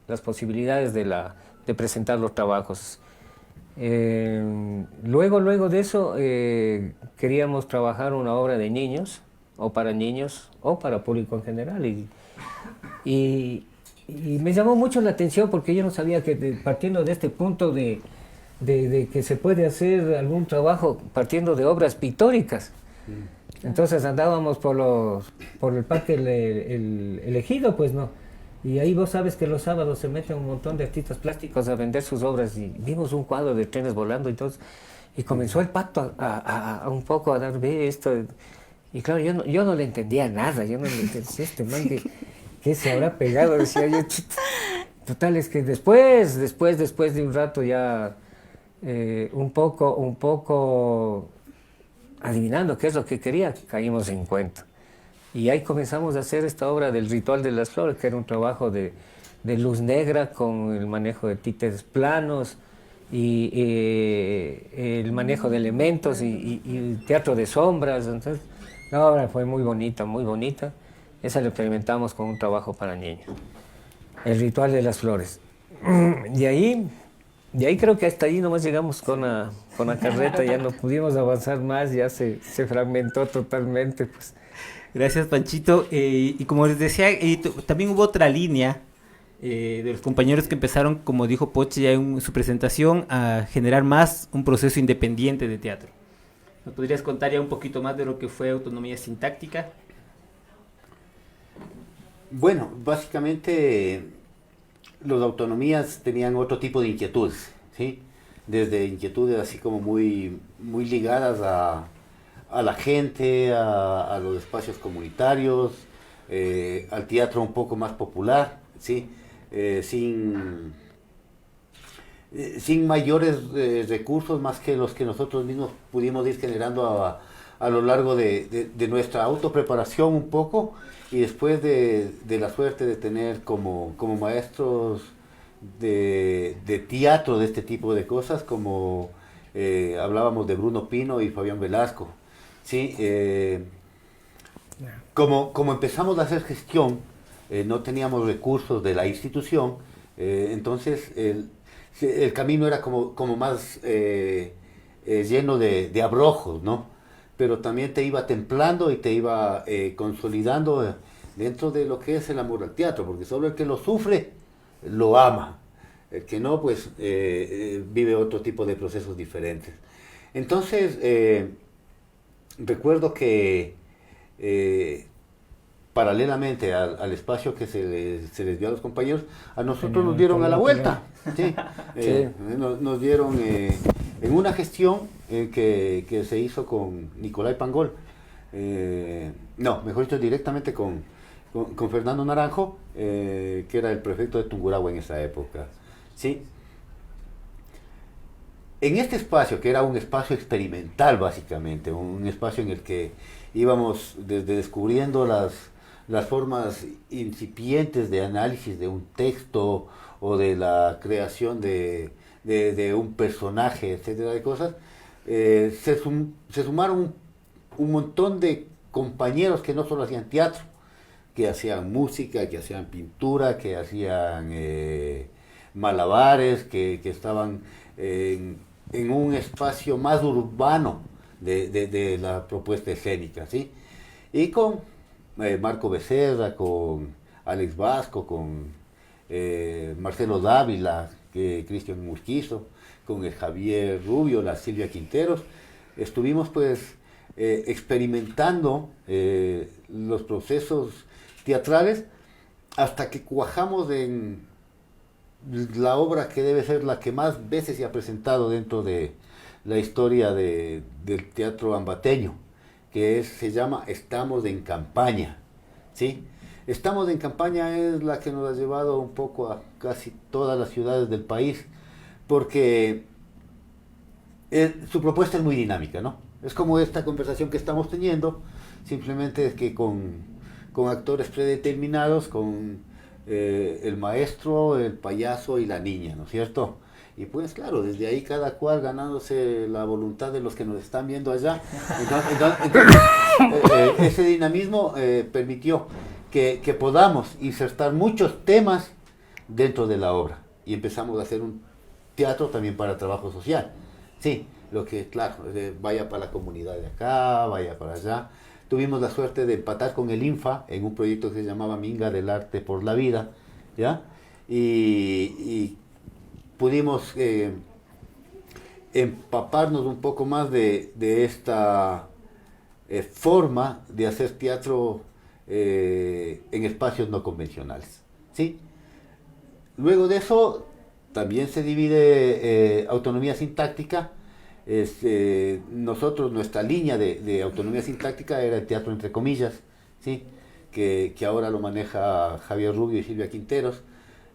las posibilidades de presentar los trabajos. Luego de eso, queríamos trabajar una obra de niños, o para público en general. Y me llamó mucho la atención porque yo no sabía que partiendo de este punto de que se puede hacer algún trabajo partiendo de obras pictóricas. Entonces andábamos por el parque el Ejido, pues no. Y ahí vos sabes que los sábados se meten un montón de artistas plásticos a vender sus obras y vimos un cuadro de trenes volando y comenzó el Pato a un poco a dar ve esto. Y claro, yo no le entendía nada, yo no le entendía este man que se habrá pegado, decía yo. Total, es que después de un rato ya un poco adivinando qué es lo que quería, caímos en cuenta. Y ahí comenzamos a hacer esta obra del Ritual de las Flores, que era un trabajo de luz negra con el manejo de títeres planos y el manejo de elementos y teatro de sombras. Entonces, la obra fue muy bonita, muy bonita. Esa la experimentamos con un trabajo para niños. El Ritual de las Flores. De ahí creo que hasta ahí nomás llegamos con la carreta, ya no pudimos avanzar más, ya se fragmentó totalmente, pues. Gracias, Panchito. Y como les decía, también hubo otra línea de los compañeros que empezaron, como dijo Poche ya en su presentación, a generar más un proceso independiente de teatro. ¿Nos podrías contar ya un poquito más de lo que fue Autonomía Sintáctica? Bueno, básicamente los autonomías tenían otro tipo de inquietudes, ¿sí? Desde inquietudes así como muy ligadas a la gente, a los espacios comunitarios, al teatro un poco más popular, ¿sí? Sin mayores recursos más que los que nosotros mismos pudimos ir generando a lo largo de nuestra autopreparación un poco, y después de la suerte de tener como maestros de teatro de este tipo de cosas, como hablábamos de Bruno Pino y Fabián Velasco, ¿sí? Como empezamos a hacer gestión, no teníamos recursos de la institución, entonces el camino era como más lleno de abrojos, ¿no? Pero también te iba templando y te iba consolidando dentro de lo que es el amor al teatro, porque solo el que lo sufre lo ama, el que no, pues vive otro tipo de procesos diferentes. Entonces, recuerdo que paralelamente al espacio que se les dio a los compañeros, a nosotros nos dieron a la vuelta, ¿sí? Nos dieron en una gestión que se hizo con Nicolai Pangol, no, mejor dicho, directamente con Fernando Naranjo, que era el prefecto de Tungurahua en esa época. ¿Sí? En este espacio, que era un espacio experimental básicamente, un espacio en el que íbamos desde descubriendo las formas incipientes de análisis de un texto o de la creación de un personaje, etcétera, de cosas, se sumaron un montón de compañeros que no solo hacían teatro, que hacían música, que hacían pintura, que hacían malabares, que estaban en un espacio más urbano de la propuesta escénica, ¿sí? Y con Marco Becerra, con Alex Vasco, con Marcelo Dávila, Cristian Musquizo, con el Javier Rubio, la Silvia Quinteros, estuvimos pues experimentando los procesos teatrales hasta que cuajamos en la obra que debe ser la que más veces se ha presentado dentro de la historia del teatro ambateño, se llama Estamos en Campaña, ¿sí? Estamos en Campaña es la que nos ha llevado un poco a casi todas las ciudades del país, porque su propuesta es muy dinámica, ¿no? Es como esta conversación que estamos teniendo, simplemente es que con actores predeterminados, con el maestro, el payaso y la niña, ¿no es cierto? Y pues claro, desde ahí cada cual ganándose la voluntad de los que nos están viendo allá. Entonces, ese dinamismo permitió que podamos insertar muchos temas dentro de la obra. Y empezamos a hacer un teatro también para trabajo social. Sí, lo que, claro, vaya para la comunidad de acá, vaya para allá. Tuvimos la suerte de empatar con el INFA en un proyecto que se llamaba Minga del Arte por la Vida, ¿ya? Y pudimos empaparnos un poco más de esta forma de hacer teatro en espacios no convencionales, ¿sí? Luego de eso también se divide autonomía sintáctica. Nosotros, nuestra línea de autonomía sintáctica era el teatro entre comillas, ¿sí? que ahora lo maneja Javier Rubio y Silvia Quinteros,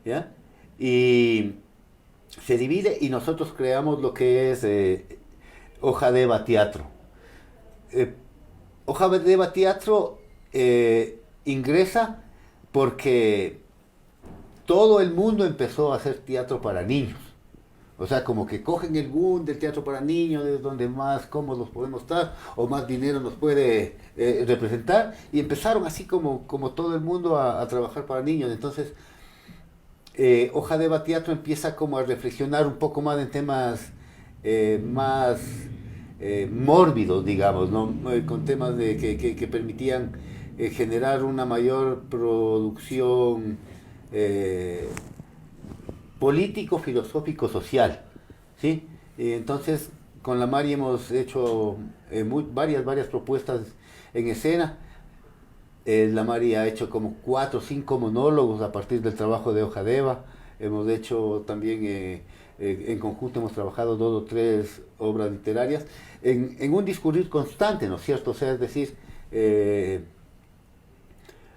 ¿ya? Y se divide y nosotros creamos lo que es Hoja de Eva Teatro. Hoja de Eva Teatro ingresa porque todo el mundo empezó a hacer teatro para niños. O sea, como que cogen el boom del teatro para niños, es donde más cómodos podemos estar, o más dinero nos puede representar, y empezaron así como todo el mundo a trabajar para niños. Entonces, Hoja de Eva Teatro empieza como a reflexionar un poco más en temas más mórbidos, digamos, ¿no? Con temas que permitían generar una mayor producción político, filosófico, social, ¿sí? Entonces, con la Mari hemos hecho varias propuestas en escena. La Mari ha hecho como 4 o 5 monólogos a partir del trabajo de Hoja de Eva. Hemos hecho también, en conjunto hemos trabajado 2 o 3 obras literarias en un discurrir constante, ¿no es cierto? O sea, es decir,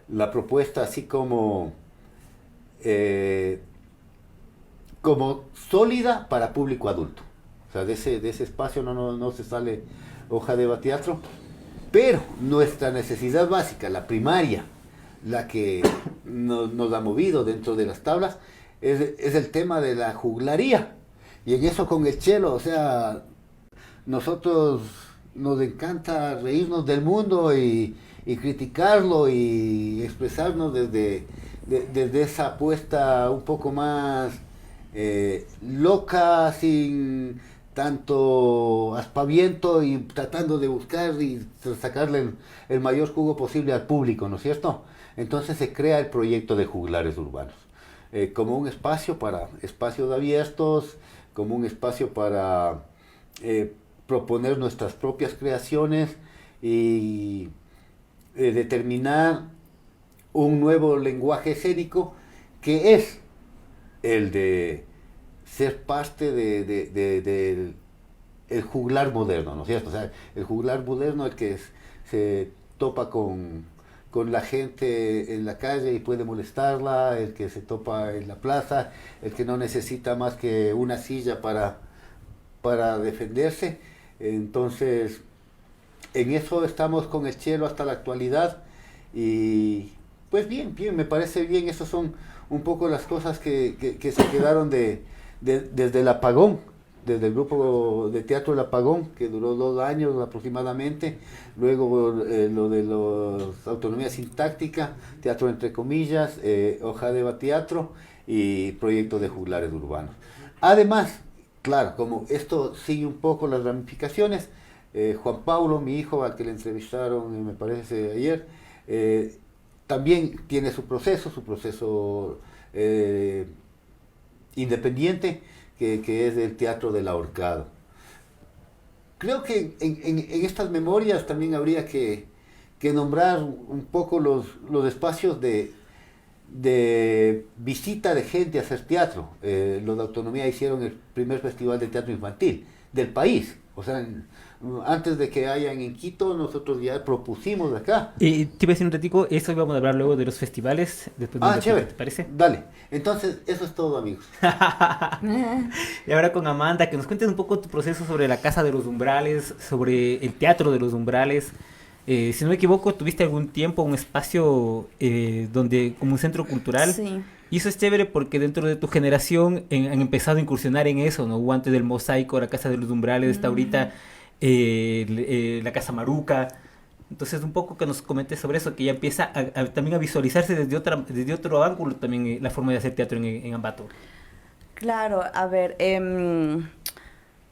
la propuesta así como sólida para público adulto. O sea, de ese espacio no se sale Hoja de Eva Teatro, pero nuestra necesidad básica, la primaria, la que nos ha movido dentro de las tablas, es el tema de la juglaría. Y en eso con el Chelo, o sea, nosotros nos encanta reírnos del mundo y criticarlo y expresarnos desde esa apuesta un poco más loca, sin tanto aspaviento y tratando de buscar y sacarle el mayor jugo posible al público, ¿no es cierto? Entonces se crea el proyecto de Juglares Urbanos, como un espacio para espacios abiertos, como un espacio para proponer nuestras propias creaciones y determinar un nuevo lenguaje escénico que es el de ser parte el juglar moderno, ¿no es cierto? O sea, el juglar moderno, el que se topa con la gente en la calle y puede molestarla, el que se topa en la plaza, el que no necesita más que una silla para defenderse. Entonces, en eso estamos con el Chelo hasta la actualidad y pues bien, me parece bien. Esas son un poco las cosas que se quedaron desde el apagón, desde el grupo de teatro El Apagón, que duró 2 años aproximadamente, luego lo de la autonomía sintáctica, teatro entre comillas, Ojadeva Teatro y proyecto de juglares urbanos. Además, claro, como esto sigue un poco las ramificaciones, Juan Pablo, mi hijo, al que le entrevistaron, me parece ayer, también tiene su proceso independiente, que es el teatro del ahorcado. Creo que en estas memorias también habría que nombrar un poco los espacios de visita de gente a hacer teatro. Los de Autonomía hicieron el primer festival de teatro infantil del país. O sea, antes de que hayan en Quito, nosotros ya propusimos acá. Y te iba a decir un ratico, eso íbamos a hablar luego de los festivales, después de chévere. ¿te parece? Dale. Entonces, eso es todo, amigos. Y ahora con Amanda, que nos cuentes un poco tu proceso sobre la Casa de los Umbrales, sobre el Teatro de los Umbrales. Si no me equivoco, tuviste algún tiempo un espacio donde como un centro cultural. Sí. Y eso es chévere porque dentro de tu generación han empezado a incursionar en eso, ¿no? Hubo antes del Mosaico, la Casa de los Umbrales, está ahorita la Casa Maruca. Entonces un poco que nos comentes sobre eso, que ya empieza también a visualizarse desde otro ángulo también la forma de hacer teatro en Ambato. Claro, a ver,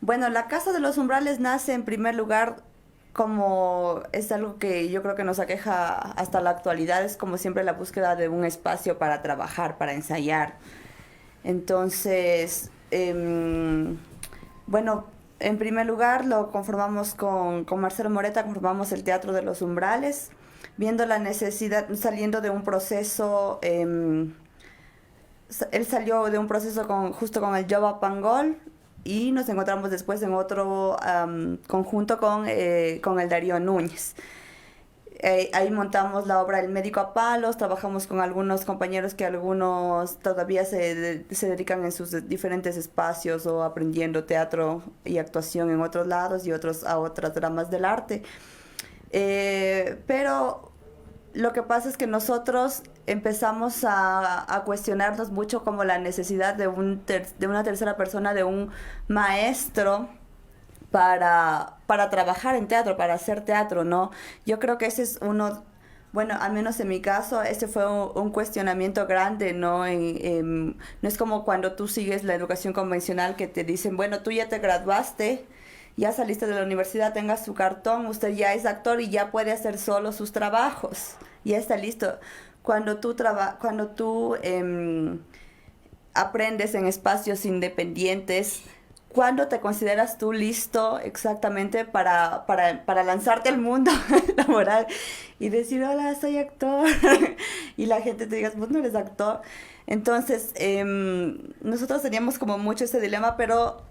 bueno, la Casa de los Umbrales nace en primer lugar como es algo que yo creo que nos aqueja hasta la actualidad, es como siempre la búsqueda de un espacio para trabajar, para ensayar. Entonces, bueno, en primer lugar lo conformamos con Marcelo Moreta, conformamos el Teatro de los Umbrales, viendo la necesidad, saliendo de un proceso, él salió de un proceso justo con el Yoba Pangol, y nos encontramos después en otro conjunto con el Darío Núñez. Ahí montamos la obra El Médico a Palos, trabajamos con algunos compañeros que algunos todavía se dedican en sus diferentes espacios o aprendiendo teatro y actuación en otros lados y otros a otras ramas del arte. Pero lo que pasa es que nosotros empezamos a cuestionarnos mucho como la necesidad de una tercera persona, de un maestro para trabajar en teatro, para hacer teatro, ¿no? Yo creo que ese es uno, bueno, al menos en mi caso, ese fue un cuestionamiento grande, ¿no? No es como cuando tú sigues la educación convencional que te dicen, bueno, tú ya te graduaste, ya saliste de la universidad, tengas su cartón, usted ya es actor y ya puede hacer solo sus trabajos, ya está listo. Cuando tú aprendes en espacios independientes, ¿cuándo te consideras tú listo exactamente para lanzarte al mundo laboral y decir, hola, soy actor? Y la gente te diga, vos no eres actor. Entonces, nosotros teníamos como mucho ese dilema, pero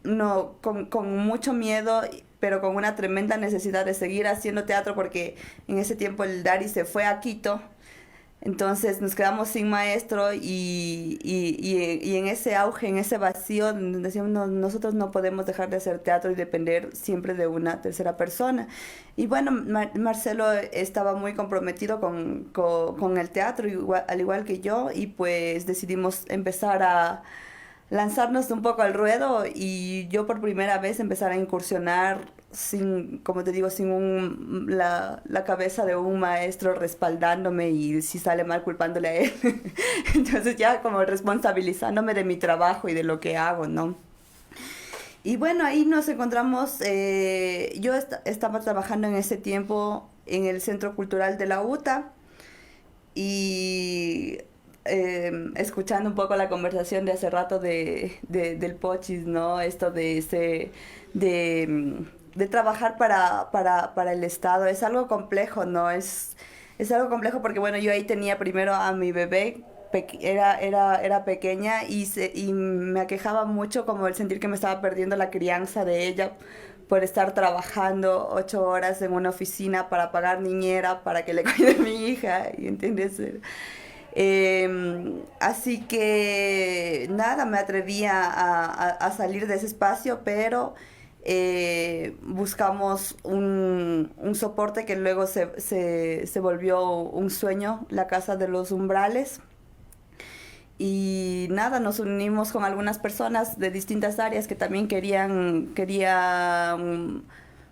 no, con mucho miedo, pero con una tremenda necesidad de seguir haciendo teatro, porque en ese tiempo el Dari se fue a Quito. Entonces nos quedamos sin maestro y en ese auge, en ese vacío, decíamos, no, nosotros no podemos dejar de hacer teatro y depender siempre de una tercera persona. Y bueno, Marcelo estaba muy comprometido con el teatro, al igual que yo, y pues decidimos empezar a lanzarnos un poco al ruedo y yo por primera vez empezar a incursionar sin, como te digo, sin la cabeza de un maestro respaldándome y si sale mal culpándole a él. Entonces ya como responsabilizándome de mi trabajo y de lo que hago, ¿no? Y bueno, ahí nos encontramos, yo estaba trabajando en ese tiempo en el Centro Cultural de la UTA y escuchando un poco la conversación de hace rato del Pochis, ¿no? Esto de trabajar para el Estado es algo complejo, ¿no? Es algo complejo porque, bueno, yo ahí tenía primero a mi bebé era pequeña y me aquejaba mucho como el sentir que me estaba perdiendo la crianza de ella por estar trabajando 8 horas en una oficina para pagar niñera, para que le cuide a mi hija, y entiendes. Así que nada, me atreví a salir de ese espacio, pero buscamos un soporte que luego se volvió un sueño, la Casa de los Umbrales. Y nada, nos unimos con algunas personas de distintas áreas que también querían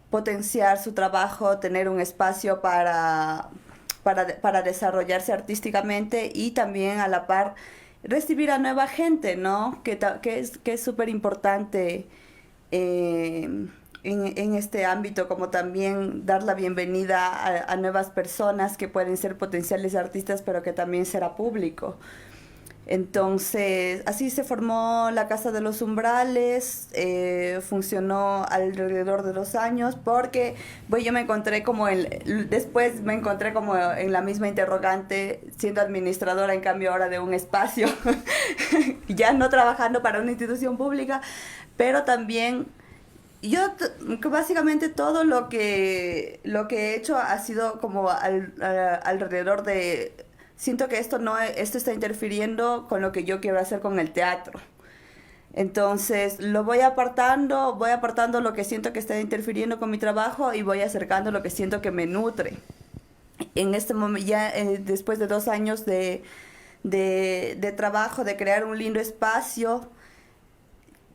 potenciar su trabajo, tener un espacio para desarrollarse artísticamente y también a la par recibir a nueva gente, ¿no? Que es súper importante en este ámbito, como también dar la bienvenida a nuevas personas que pueden ser potenciales artistas, pero que también será público. Entonces, así se formó la Casa de los Umbrales, funcionó alrededor de 2 años, porque yo me encontré después me encontré como en la misma interrogante, siendo administradora en cambio ahora de un espacio, ya no trabajando para una institución pública, pero también básicamente todo lo que he hecho ha sido como alrededor de... Siento que esto está interfiriendo con lo que yo quiero hacer con el teatro. Entonces lo voy apartando lo que siento que está interfiriendo con mi trabajo y voy acercando lo que siento que me nutre. En este momento, ya después de 2 años de trabajo, de crear un lindo espacio,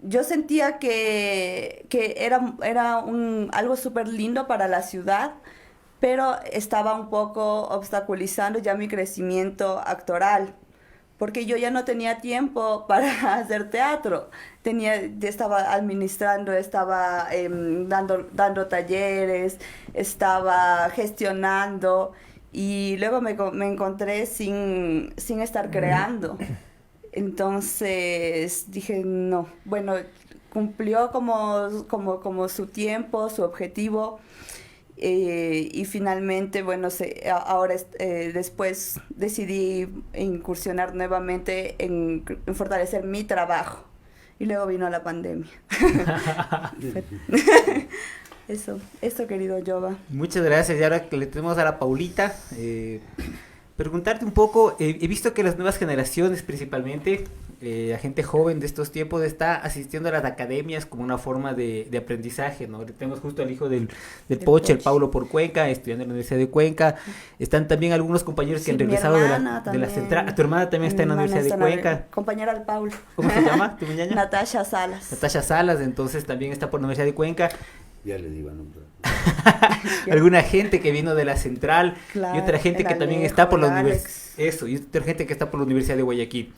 yo sentía que era algo súper lindo para la ciudad, pero estaba un poco obstaculizando ya mi crecimiento actoral, porque yo ya no tenía tiempo para hacer teatro. Estaba administrando, estaba dando talleres, estaba gestionando, y luego me encontré sin estar creando. Entonces dije, no, bueno, cumplió como su tiempo, su objetivo. Y finalmente, bueno, ahora después decidí incursionar nuevamente en fortalecer mi trabajo. Y luego vino la pandemia. Eso, querido Jova. Muchas gracias. Y ahora que le tenemos a la Paulita, preguntarte un poco, he visto que las nuevas generaciones principalmente, la gente joven de estos tiempos está asistiendo a las academias como una forma de aprendizaje, ¿no? Tenemos justo al hijo del Poche, el Paulo por Cuenca, estudiando en la Universidad de Cuenca. Están también algunos compañeros que han regresado de la central. Tu hermana también está en la Universidad de Cuenca. Compañera del Paulo. ¿Cómo se llama tu ñaña? Natasha Salas. Natasha Salas, entonces también está por la Universidad de Cuenca. Ya les iba a nombrar. Alguna gente que vino de la central, claro, y otra gente que también está por la y otra gente que está por la Universidad de Guayaquil.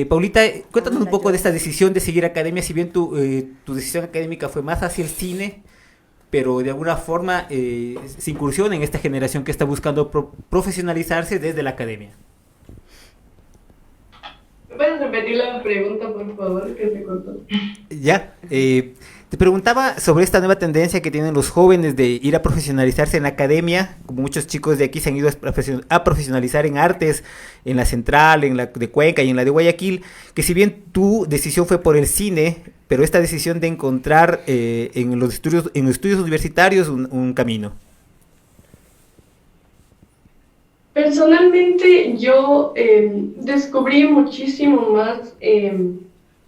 Paulita, cuéntanos un poco de esta decisión de seguir academia, si bien tu decisión académica fue más hacia el cine, pero de alguna forma se incursiona en esta generación que está buscando profesionalizarse desde la academia. ¿Puedes repetir la pregunta, por favor, que se cortó? Ya, te preguntaba sobre esta nueva tendencia que tienen los jóvenes de ir a profesionalizarse en la academia, como muchos chicos de aquí se han ido a profesionalizar en artes, en la central, en la de Cuenca y en la de Guayaquil, que si bien tu decisión fue por el cine, pero esta decisión de encontrar en los estudios universitarios un camino. Personalmente yo descubrí muchísimo más en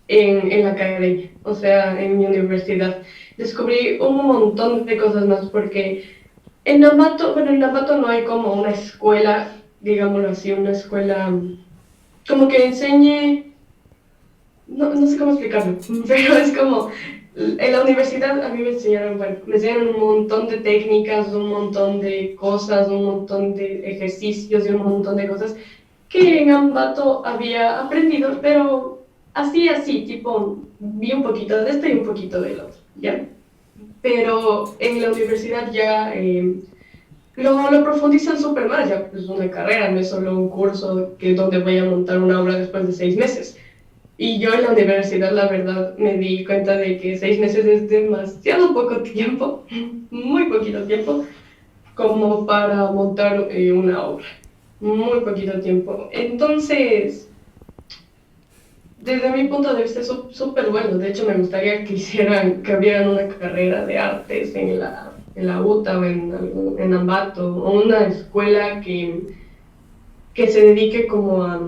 la academia, o sea, en mi universidad. Descubrí un montón de cosas más porque en Ambato no hay como una escuela, digámoslo así, una escuela como que enseñe, no sé cómo explicarlo, pero es como, en la universidad a mí me enseñaron un montón de técnicas, un montón de cosas, un montón de ejercicios y un montón de cosas que en Ambato había aprendido, pero así, tipo, vi un poquito de esto y un poquito del otro, ¿ya? Pero en la universidad ya lo profundizan súper más, ya es una carrera, no es solo un curso donde voy a montar una obra después de 6 meses. Y yo en la universidad, la verdad, me di cuenta de que 6 meses es demasiado poco tiempo, muy poquito tiempo, como para montar una obra. Muy poquito tiempo. Entonces, desde mi punto de vista es súper bueno. De hecho, me gustaría que abrieran una carrera de artes en la UTA o en Ambato, o una escuela que se dedique como a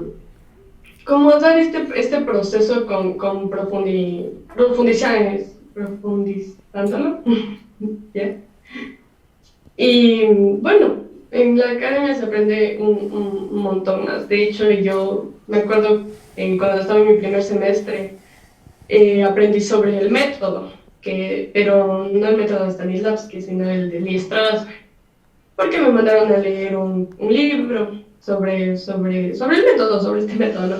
dar este proceso con profundizándolo. ¿Ya? Y bueno, en la academia se aprende un montón más. De hecho, yo me acuerdo cuando estaba en mi primer semestre, aprendí sobre el método, pero no el método de Stanislavski, sino el de Lee Strasberg, porque me mandaron a leer un libro sobre el método, sobre este método, ¿no?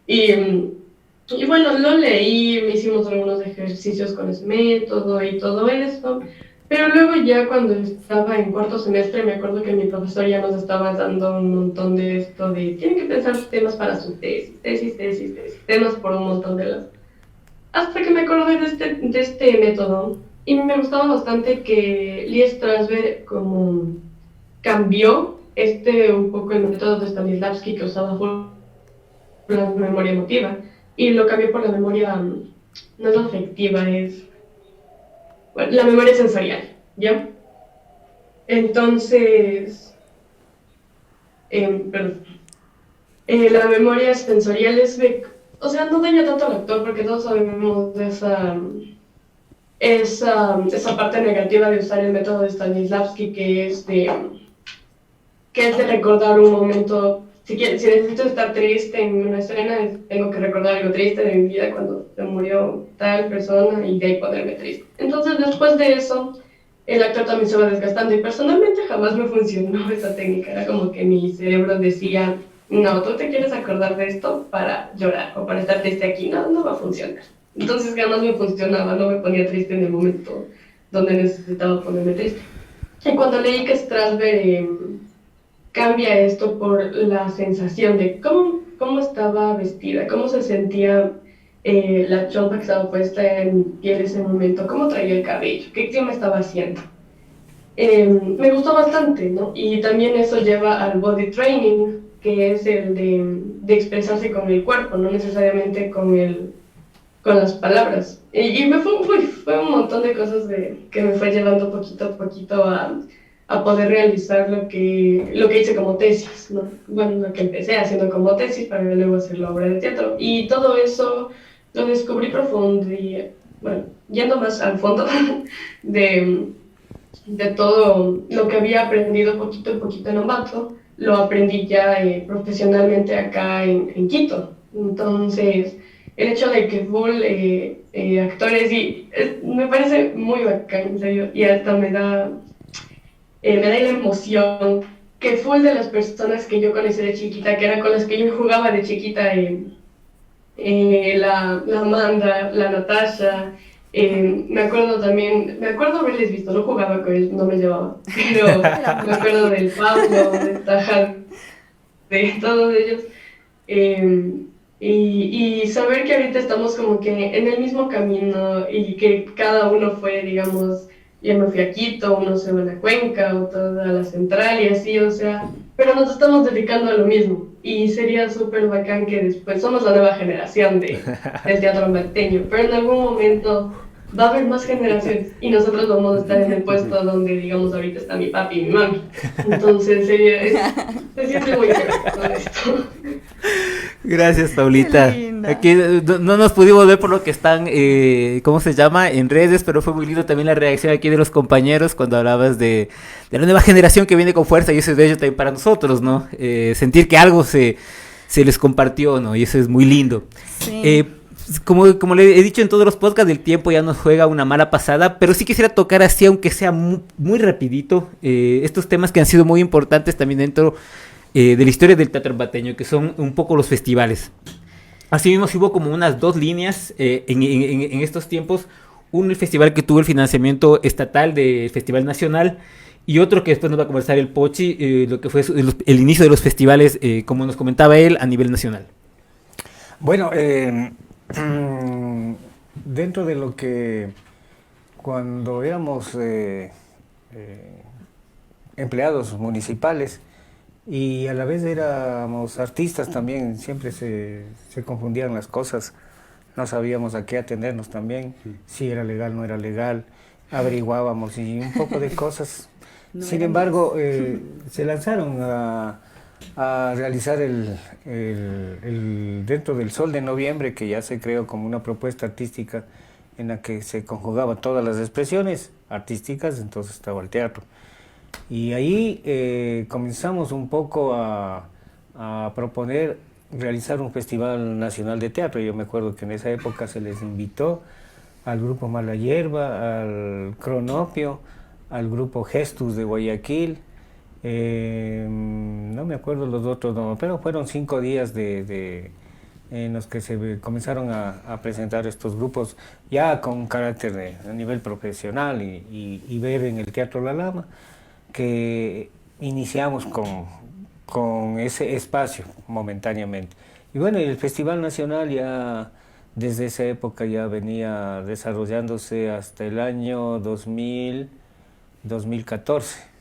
Y bueno, lo leí, hicimos algunos ejercicios con ese método y todo eso, pero luego ya cuando estaba en cuarto semestre me acuerdo que mi profesor ya nos estaba dando un montón de esto de tienen que pensar temas para su tesis, temas por un montón de las... Hasta que me acordé de este método y me gustaba bastante que Lee Strasberg como cambió un poco el método de Stanislavski que usaba la memoria emotiva y lo cambió por la memoria, no es afectiva, es bueno, la memoria sensorial, ¿ya? Entonces, perdón, la memoria sensorial o sea, no daña tanto al lector porque todos sabemos de esa parte negativa de usar el método de Stanislavski que es de recordar un momento. Si necesito estar triste en una escena, tengo que recordar algo triste de mi vida cuando se murió tal persona y de ahí ponerme triste. Entonces, después de eso, el actor también se va desgastando y personalmente jamás me funcionó esa técnica. Era como que mi cerebro decía, no, tú te quieres acordar de esto para llorar o para estar triste aquí. No, no va a funcionar. Entonces, jamás me funcionaba, no me ponía triste en el momento donde necesitaba ponerme triste. Y cuando leí que Strasberg cambia esto por la sensación de cómo estaba vestida, cómo se sentía la chompa que estaba puesta en mi piel ese momento, cómo traía el cabello, qué me estaba haciendo. Me gustó bastante, ¿no? Y también eso lleva al body training, que es el de expresarse con el cuerpo, no necesariamente con las palabras. Y fue un montón de cosas que me fue llevando poquito a poquito a poder realizar lo que hice como tesis, ¿no? Bueno, lo que empecé haciendo como tesis para luego hacer la obra de teatro. Y todo eso lo descubrí bueno, yendo más al fondo de todo lo que había aprendido poquito a poquito en Ambato, lo aprendí ya profesionalmente acá en Quito. Entonces, el hecho de que full actores, me parece muy bacán, en serio, y hasta me da la emoción que full de las personas que yo conocí de chiquita, que eran con las que yo jugaba de chiquita, la Amanda, la Natasha, me acuerdo haberles visto, no jugaba con ellos, no me llevaba, pero me acuerdo del Pablo, de Taja, de todos ellos, y saber que ahorita estamos como que en el mismo camino y que cada uno fue, digamos, yo me fui a Quito, uno se va a Cuenca, otro a la Central y así, o sea, pero nos estamos dedicando a lo mismo y sería súper bacán que después somos la nueva generación del teatro ambateño, pero en algún momento va a haber más generaciones y nosotros vamos a estar en el puesto donde, digamos, ahorita está mi papi y mi mami. Entonces se siente muy chévere todo esto. Gracias, Paulita. Aquí no nos pudimos ver por lo que están, ¿cómo se llama? En redes, pero fue muy lindo también la reacción aquí de los compañeros cuando hablabas de la nueva generación que viene con fuerza y eso es de ello también para nosotros, ¿no? Sentir que algo se les compartió, ¿no? Y eso es muy lindo. Sí. Como le he dicho en todos los podcasts, el tiempo ya nos juega una mala pasada, pero sí quisiera tocar así, aunque sea muy rapidito, estos temas que han sido muy importantes también dentro de la historia del teatro ambateño, que son un poco los festivales. Así mismo hubo como unas dos líneas en estos tiempos, el festival que tuvo el financiamiento estatal del Festival Nacional, y otro que después nos va a conversar el Pochi, lo que fue el inicio de los festivales, como nos comentaba él, a nivel nacional. Bueno, dentro de lo que cuando éramos empleados municipales y a la vez éramos artistas también, siempre se confundían las cosas, no sabíamos a qué atendernos también, si era legal, no era legal, averiguábamos y un poco de cosas. No Sin era embargo, se lanzaron a realizar dentro del Sol de Noviembre, que ya se creó como una propuesta artística en la que se conjugaban todas las expresiones artísticas, entonces estaba el teatro. Y ahí comenzamos un poco a proponer realizar un festival nacional de teatro. Yo me acuerdo que en esa época se les invitó al grupo Mala Hierba, al Cronopio, al grupo Gestus de Guayaquil, no me acuerdo los otros nombres, pero fueron 5 días en los que se comenzaron a presentar estos grupos ya con carácter a nivel profesional y ver en el Teatro La Lama, que iniciamos con ese espacio momentáneamente. Y bueno, el Festival Nacional ya desde esa época ya venía desarrollándose hasta el año 2014,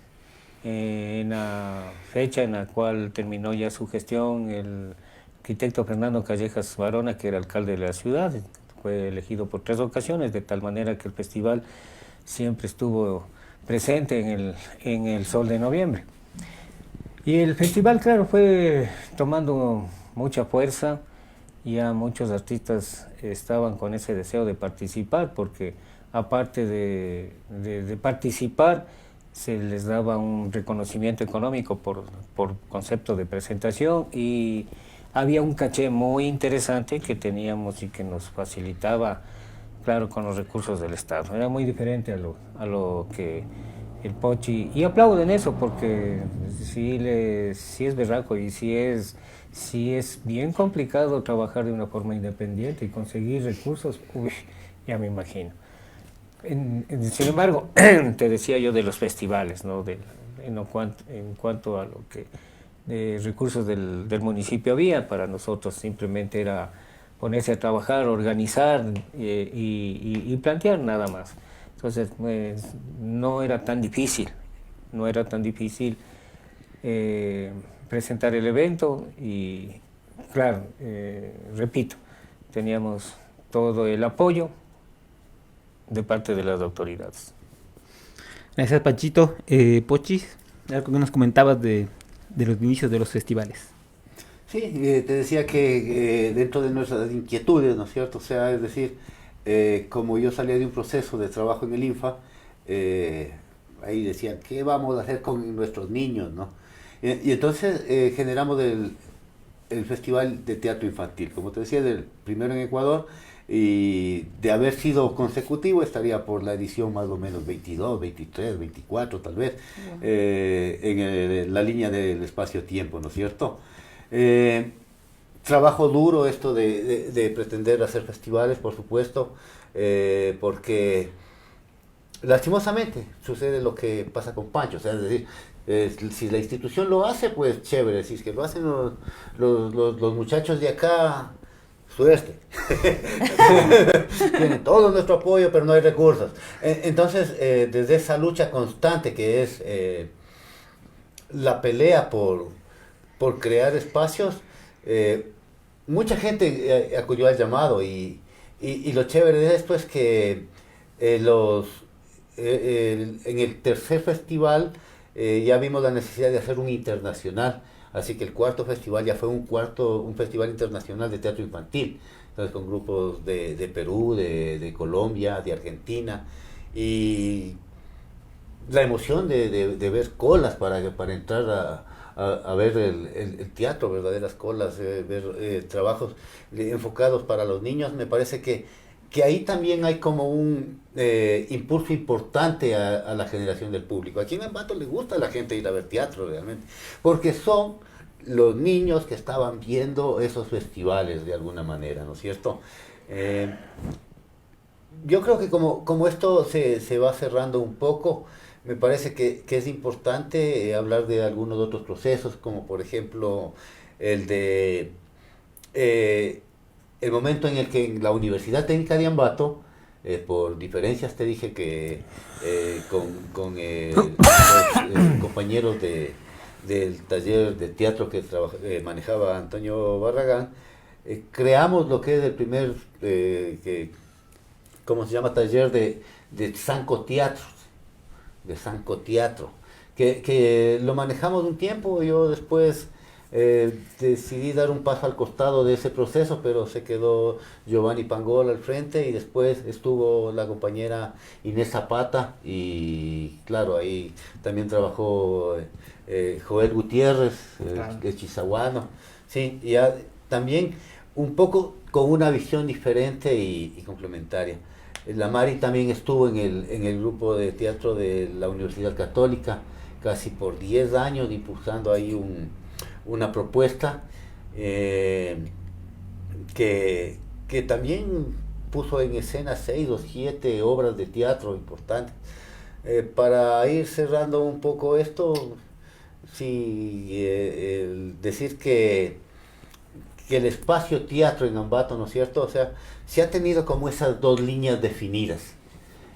en la fecha en la cual terminó ya su gestión el arquitecto Fernando Callejas Barona, que era alcalde de la ciudad. Fue elegido por 3 ocasiones, de tal manera que el festival siempre estuvo presente en el Sol de Noviembre. Y el festival, claro, fue tomando mucha fuerza, ya muchos artistas estaban con ese deseo de participar, porque aparte de participar, se les daba un reconocimiento económico por concepto de presentación, y había un caché muy interesante que teníamos y que nos facilitaba, claro, con los recursos del Estado. Era muy diferente a lo que el Pochi, y aplauden eso porque sí es berraco y sí es bien complicado trabajar de una forma independiente y conseguir recursos, ya me imagino. Sin embargo, te decía yo de los festivales, ¿no? En cuanto a lo que de recursos del municipio había, para nosotros simplemente era ponerse a trabajar, organizar y plantear nada más. Entonces, pues, no era tan difícil presentar el evento y, claro, repito, teníamos todo el apoyo de parte de las autoridades. Gracias, Panchito. Pochi, algo que nos comentabas de los inicios de los festivales. Sí, te decía que dentro de nuestras inquietudes, ¿no es cierto? O sea, es decir, como yo salía de un proceso de trabajo en el INFA, ahí decían, ¿qué vamos a hacer con nuestros niños, no? Y entonces generamos el Festival de Teatro Infantil, como te decía, del primero en Ecuador, y de haber sido consecutivo estaría por la edición más o menos 22, 23, 24 tal vez, en la línea del espacio-tiempo, ¿no es cierto? Trabajo duro esto de pretender hacer festivales, por supuesto, porque lastimosamente sucede lo que pasa con Pancho, o sea, es decir, si la institución lo hace, pues chévere, si es que lo hacen los muchachos de acá, suerte. Tienen todo nuestro apoyo, pero no hay recursos. Entonces, desde esa lucha constante que es la pelea por crear espacios, mucha gente acudió al llamado y lo chévere de esto es que en el tercer festival ya vimos la necesidad de hacer un internacional, así que el cuarto festival ya fue un festival internacional de teatro infantil, entonces con grupos de Perú, de Colombia, de Argentina, y la emoción de ver colas para entrar a ver el teatro, verdaderas colas, ver trabajos enfocados para los niños. Me parece que ahí también hay como un impulso importante a la generación del público. Aquí en Ambato le gusta a la gente ir a ver teatro realmente, porque son los niños que estaban viendo esos festivales de alguna manera, ¿no es cierto? Yo creo que como esto se va cerrando un poco, me parece que es importante hablar de algunos otros procesos, como por ejemplo el momento en el que en la Universidad Técnica de Ambato, por diferencias te dije que con los compañeros del taller de teatro que manejaba Antonio Barragán, creamos lo que es el primer, ¿cómo se llama? Taller de Sanco Teatro, que lo manejamos un tiempo. Yo después decidí dar un paso al costado de ese proceso, pero se quedó Giovanni Pangol al frente y después estuvo la compañera Inés Zapata y claro, ahí también trabajó Joel Gutiérrez, el chizaguano, sí, y también un poco con una visión diferente y complementaria. La Mari también estuvo en el grupo de teatro de la Universidad Católica casi por 10 años impulsando ahí una propuesta que también puso en escena 6 o 7 obras de teatro importantes. Para ir cerrando un poco esto, sí, decir que el espacio teatro en Ambato, ¿no es cierto? O sea, se ha tenido como esas dos líneas definidas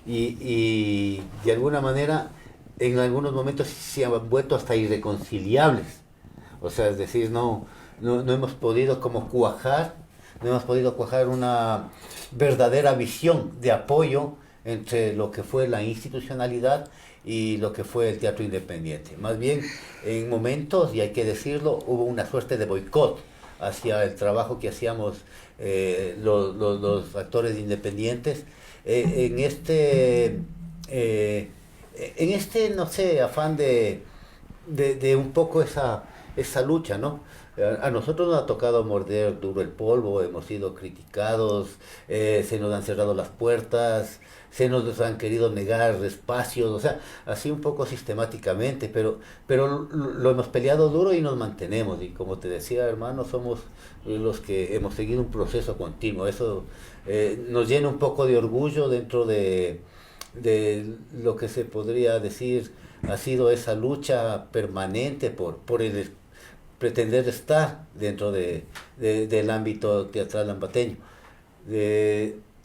y de alguna manera en algunos momentos se han vuelto hasta irreconciliables. O sea, es decir, no hemos podido como cuajar, no hemos podido cuajar una verdadera visión de apoyo entre lo que fue la institucionalidad y lo que fue el teatro independiente. Más bien, en momentos, y hay que decirlo, hubo una suerte de boicot hacia el trabajo que hacíamos los actores independientes en este, no sé, afán de un poco esa lucha, ¿no? A nosotros nos ha tocado morder duro el polvo, hemos sido criticados, se nos han cerrado las puertas, se nos han querido negar espacios, o sea, así un poco sistemáticamente, pero lo hemos peleado duro y nos mantenemos. Y como te decía, hermano, somos los que hemos seguido un proceso continuo. Eso nos llena un poco de orgullo dentro de lo que se podría decir ha sido esa lucha permanente por el pretender estar dentro del ámbito teatral ambateño.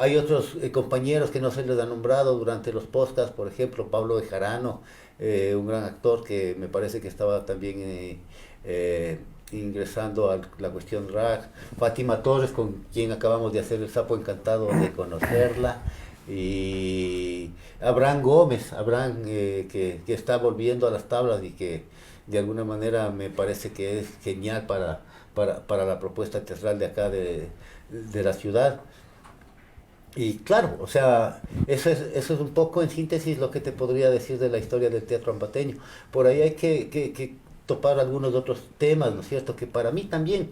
Hay otros compañeros que no se les ha nombrado durante los podcasts, por ejemplo, Pablo Bejarano, un gran actor que me parece que estaba también ingresando a la cuestión drag, Fátima Torres, con quien acabamos de hacer El Sapo Encantado de conocerla, y Abraham Gómez, que está volviendo a las tablas y que de alguna manera me parece que es genial para la propuesta teatral de acá de la ciudad. Y claro, o sea, eso es un poco en síntesis lo que te podría decir de la historia del teatro ambateño. Por ahí hay que topar algunos otros temas, ¿no es cierto?, que para mí también,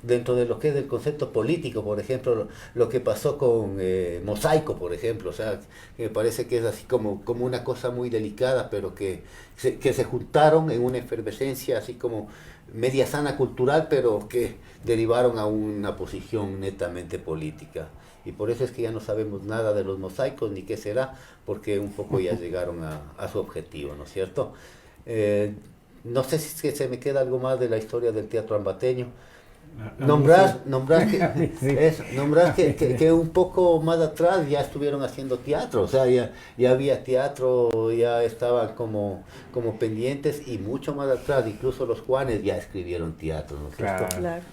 dentro de lo que es el concepto político, por ejemplo, lo que pasó con Mosaico, por ejemplo, o sea, que me parece que es así como una cosa muy delicada, pero que se juntaron en una efervescencia así como media sana cultural, pero que derivaron a una posición netamente política. Y por eso es que ya no sabemos nada de los mosaicos ni qué será, porque un poco ya llegaron a su objetivo, ¿no es cierto? No sé si es que se me queda algo más de la historia del teatro ambateño. Nombrar que un poco más atrás ya estuvieron haciendo teatro, o sea, ya había teatro, ya estaban como pendientes, y mucho más atrás, incluso los Juanes ya escribieron teatro, ¿no es cierto? Claro.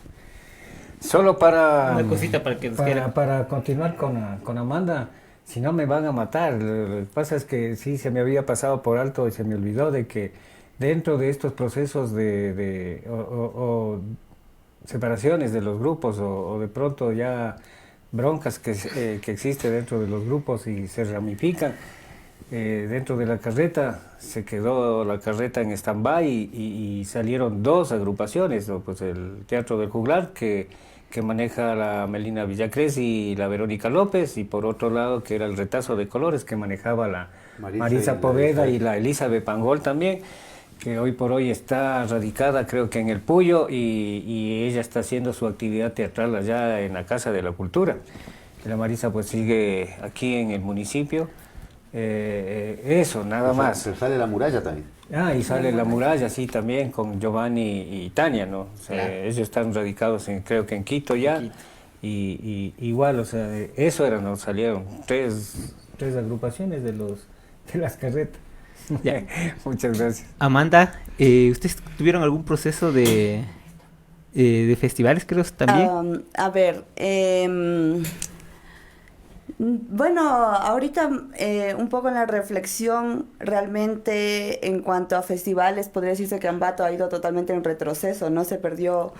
Solo Una cosita para continuar con Amanda, si no me van a matar. Lo que pasa es que sí, se me había pasado por alto y se me olvidó de que dentro de estos procesos de separaciones de los grupos o de pronto ya broncas que existe dentro de los grupos y se ramifican, dentro de la carreta se quedó la carreta en stand-by y salieron dos agrupaciones, ¿no? Pues el Teatro del Juglar que maneja la Melina Villacrés y la Verónica López, y por otro lado que era el Retazo de Colores que manejaba la Marisa Poveda y la Elizabeth Pangol también, que hoy por hoy está radicada creo que en el Puyo, y ella está haciendo su actividad teatral allá en la Casa de la Cultura. La Marisa pues sigue aquí en el municipio. Eso, nada más. Pero sale La Muralla también. Y sale La Muralla, sí, también con Giovanni y Tania, ¿no? O sea, claro. Ellos están radicados creo que en Quito ya. Y igual, o sea, eso era, ¿no? Salieron tres agrupaciones de las carretas. Ya. Muchas gracias. Amanda, ¿ustedes tuvieron algún proceso de festivales, creo, también? A ver, bueno, ahorita un poco en la reflexión, realmente en cuanto a festivales, podría decirse que Ambato ha ido totalmente en retroceso, ¿no? Se perdió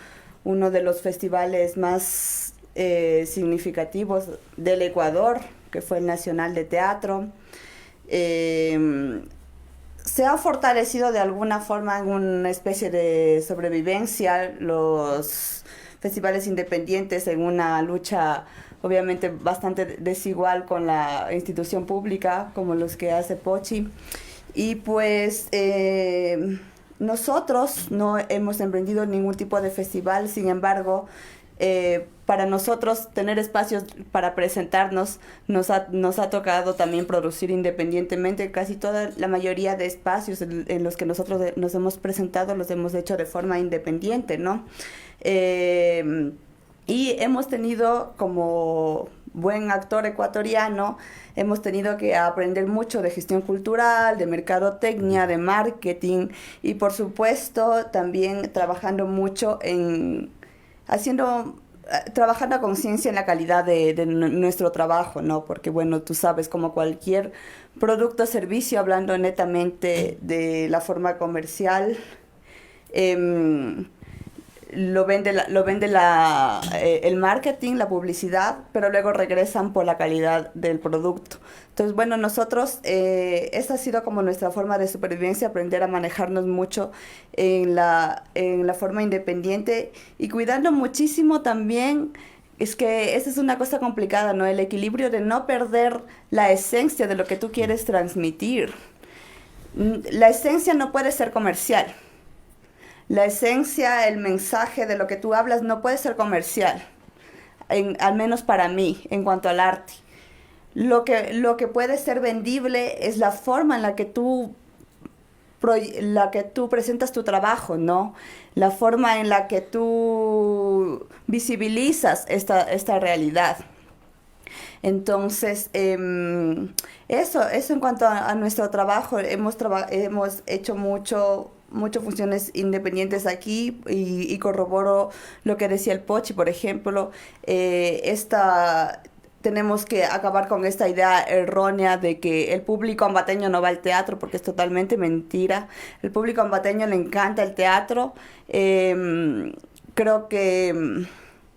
uno de los festivales más significativos del Ecuador, que fue el Nacional de Teatro. Se ha fortalecido de alguna forma en una especie de sobrevivencia los festivales independientes en una lucha obviamente bastante desigual con la institución pública como los que hace Pochi. Y pues nosotros no hemos emprendido ningún tipo de festival, sin embargo, para nosotros tener espacios para presentarnos nos ha tocado también producir independientemente. Casi toda la mayoría de espacios en los que nosotros nos hemos presentado los hemos hecho de forma independiente, ¿no? Y hemos tenido, como buen actor ecuatoriano, hemos tenido que aprender mucho de gestión cultural, de mercadotecnia, de marketing y por supuesto también trabajando mucho en trabajando a conciencia en la calidad de nuestro trabajo, ¿no? Porque bueno, tú sabes, como cualquier producto o servicio, hablando netamente de la forma comercial, lo vende el marketing, la publicidad, pero luego regresan por la calidad del producto. Entonces, bueno, nosotros, esta ha sido como nuestra forma de supervivencia, aprender a manejarnos mucho en la forma independiente y cuidando muchísimo también. Es que esa es una cosa complicada, ¿no? El equilibrio de no perder la esencia de lo que tú quieres transmitir. La esencia no puede ser comercial. La esencia, el mensaje de lo que tú hablas no puede ser comercial, al menos para mí, en cuanto al arte. Lo que puede ser vendible es la forma en la que tú presentas tu trabajo, ¿no? La forma en la que tú visibilizas esta realidad. Entonces, eso en cuanto a nuestro trabajo, hemos hecho muchas funciones independientes aquí y corroboro lo que decía el Pochi, por ejemplo, tenemos que acabar con esta idea errónea de que el público ambateño no va al teatro, porque es totalmente mentira. El público ambateño le encanta el teatro. Creo que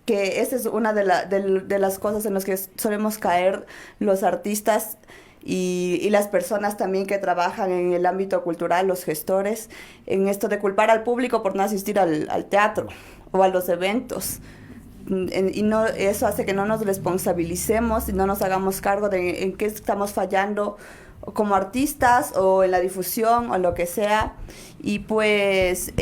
esa es una de las cosas en las que solemos caer los artistas y las personas también que trabajan en el ámbito cultural, los gestores, en esto de culpar al público por no asistir al teatro o a los eventos. Y no, eso hace que no nos responsabilicemos y no nos hagamos cargo de en qué estamos fallando como artistas o en la difusión o lo que sea. Y pues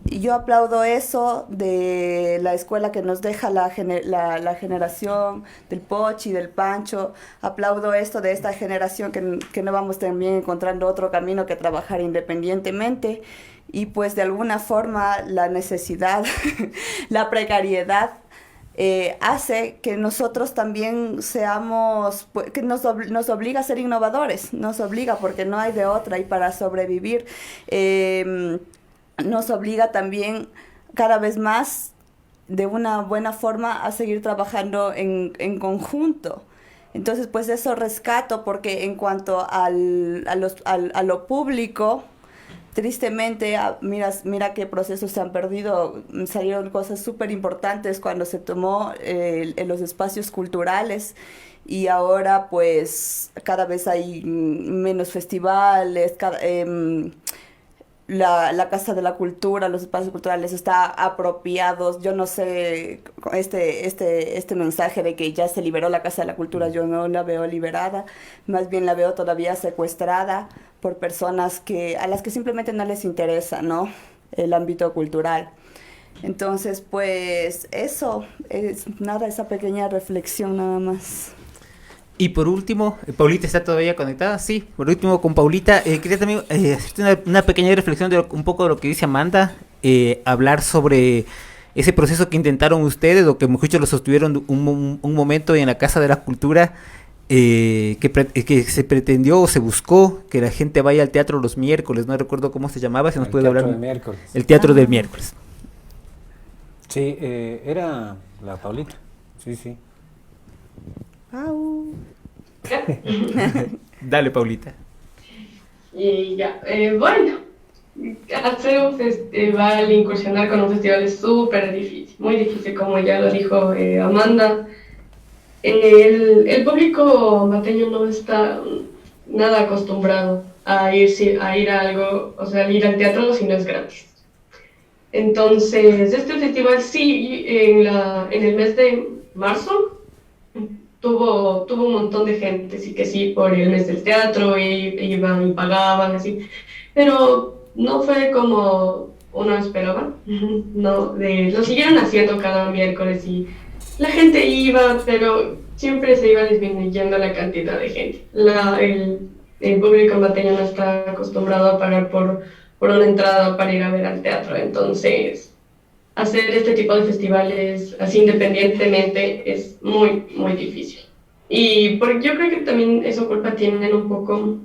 yo aplaudo eso de la escuela que nos deja la generación del Pochi, del Pancho. Aplaudo esto de esta generación que no vamos también encontrando otro camino que trabajar independientemente. Y pues de alguna forma la necesidad, la precariedad hace que nosotros también seamos, que nos obliga a ser innovadores, nos obliga porque no hay de otra y para sobrevivir nos obliga también cada vez más de una buena forma a seguir trabajando en conjunto. Entonces pues eso rescato porque en cuanto a lo público, tristemente, mira qué procesos se han perdido. Salieron cosas súper importantes cuando se tomó en los espacios culturales y ahora pues cada vez hay menos festivales, la Casa de la Cultura, los espacios culturales están apropiados. Yo no sé, este mensaje de que ya se liberó la Casa de la Cultura, yo no la veo liberada, más bien la veo todavía secuestrada por personas a las que simplemente no les interesa, ¿no?, el ámbito cultural. Entonces, pues eso, esa pequeña reflexión nada más. Y por último, Paulita está todavía conectada, sí, por último con Paulita, quería también hacerte una pequeña reflexión de un poco de lo que dice Amanda, hablar sobre ese proceso que intentaron ustedes, o que muchos lo sostuvieron un momento en la Casa de la Cultura, que se pretendió o se buscó que la gente vaya al teatro los miércoles, no recuerdo cómo se llamaba, si nos puede hablar. El Teatro del Miércoles. El Teatro del Miércoles. Sí, era la Paulita, sí, sí. Dale, Paulita. Y ya, bueno, hacer un festival, incursionar con un festival es súper difícil, muy difícil, como ya lo dijo Amanda. El público ambateño no está nada acostumbrado a ir a algo, o sea, ir al teatro si no es gratis. Entonces, este festival sí, en el mes de marzo tuvo un montón de gente, sí que sí, por el mes del teatro, iban y pagaban, así, pero no fue como uno esperaba, no, lo siguieron haciendo cada miércoles y la gente iba, pero siempre se iba disminuyendo la cantidad de gente. El público ambateño no está acostumbrado a pagar por una entrada para ir a ver al teatro, entonces hacer este tipo de festivales así independientemente es muy, muy difícil. Y yo creo que también eso culpa tienen un poco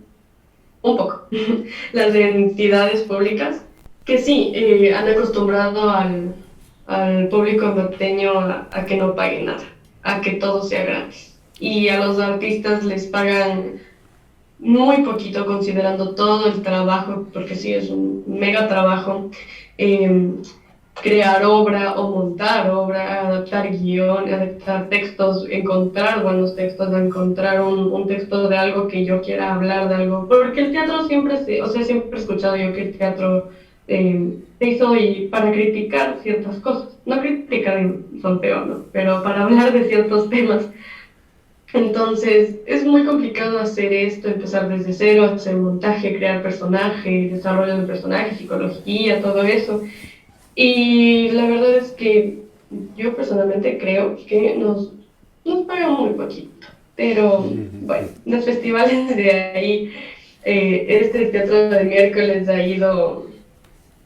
las entidades públicas, que sí, han acostumbrado al público norteño a que no pague nada, a que todo sea gratis. Y a los artistas les pagan muy poquito considerando todo el trabajo, porque sí, es un mega trabajo. Crear obra o montar obra, adaptar guión, adaptar textos, encontrar buenos textos, encontrar un texto de algo que yo quiera hablar de algo, porque el teatro siempre siempre he escuchado yo que el teatro se hizo para criticar ciertas cosas, no criticar son peor, ¿no? Pero para hablar de ciertos temas. Entonces, es muy complicado hacer esto, empezar desde cero, hacer montaje, crear personaje, desarrollo de personaje, psicología, todo eso. Y la verdad es que yo personalmente creo que nos pagan muy poquito. Pero bueno, los festivales de ahí, este teatro de miércoles ha ido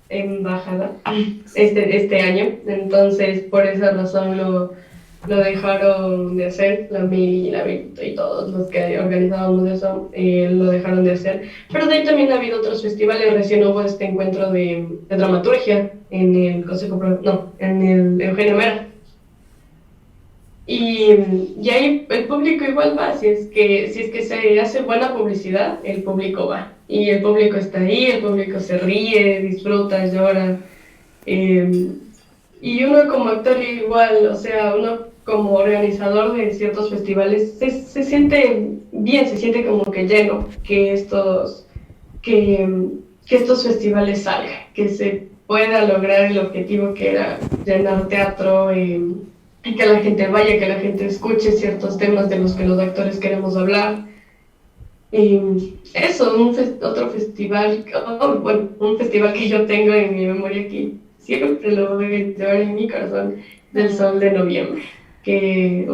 en bajada este año. Entonces, por esa razón lo dejaron de hacer, la Mili y la Vito y todos los que organizábamos eso lo dejaron de hacer. Pero de ahí también ha habido otros festivales. Recién hubo este encuentro de dramaturgia en el en el Eugenio Mera. Y ahí el público igual va, si es que se hace buena publicidad, el público va. Y el público está ahí, el público se ríe, disfruta, llora. Y uno como actor igual, o sea, uno como organizador de ciertos festivales se siente bien, se siente como que lleno, que estos festivales salgan, que se pueda lograr el objetivo que era llenar teatro y que la gente vaya, que la gente escuche ciertos temas de los que los actores queremos hablar. Y eso, otro festival, un festival que yo tengo en mi memoria que siempre lo voy a llevar en mi corazón, del Sol de Noviembre, que,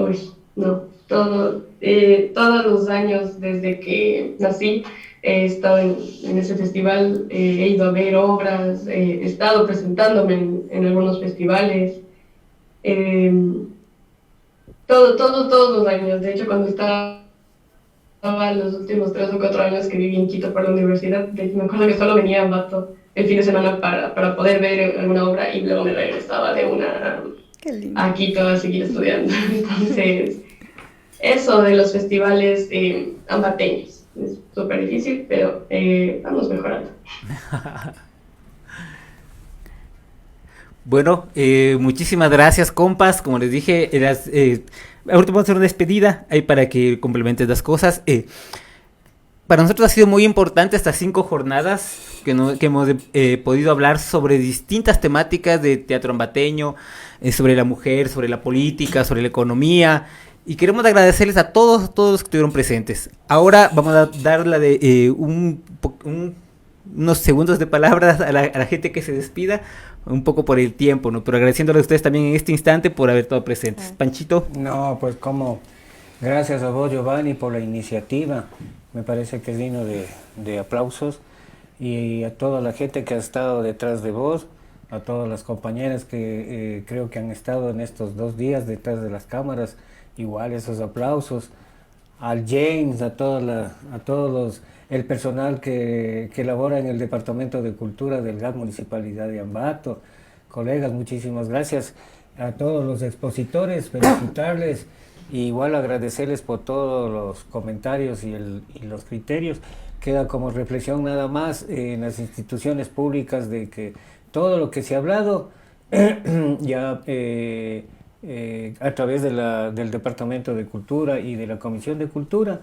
todos los años desde que nací he estado en ese festival, he ido a ver obras, he estado presentándome en algunos festivales, todos los años. De hecho, cuando estaba los últimos 3 o 4 años que viví en Quito por la universidad, me acuerdo que solo venía a Ambato el fin de semana para poder ver alguna obra y luego me regresaba de una a Quito a seguir estudiando. Entonces, eso de los festivales ambateños es súper difícil, pero vamos mejorando. Bueno, muchísimas gracias, compas. Como les dije, ahorita vamos a hacer una despedida ahí para que complementes las cosas. Para nosotros ha sido muy importante estas 5 jornadas que hemos podido hablar sobre distintas temáticas de teatro ambateño, sobre la mujer, sobre la política, sobre la economía. Y queremos agradecerles a todos los que estuvieron presentes. Ahora vamos a dar unos segundos de palabras a la gente que se despida, un poco por el tiempo, ¿no? Pero agradeciéndole a ustedes también en este instante por haber estado presentes. Panchito. No, pues gracias a vos, Giovanni, por la iniciativa. Me parece que es digno de aplausos. Y a toda la gente que ha estado detrás de vos, a todas las compañeras que creo que han estado en estos 2 días detrás de las cámaras, igual esos aplausos. al James, a todos el personal que labora en el Departamento de Cultura del GAD Municipalidad de Ambato. Colegas, muchísimas gracias a todos los expositores, felicitarles y igual agradecerles por todos los comentarios y los criterios. Queda como reflexión nada más en las instituciones públicas de que todo lo que se ha hablado ya a través del Departamento de Cultura y de la Comisión de Cultura,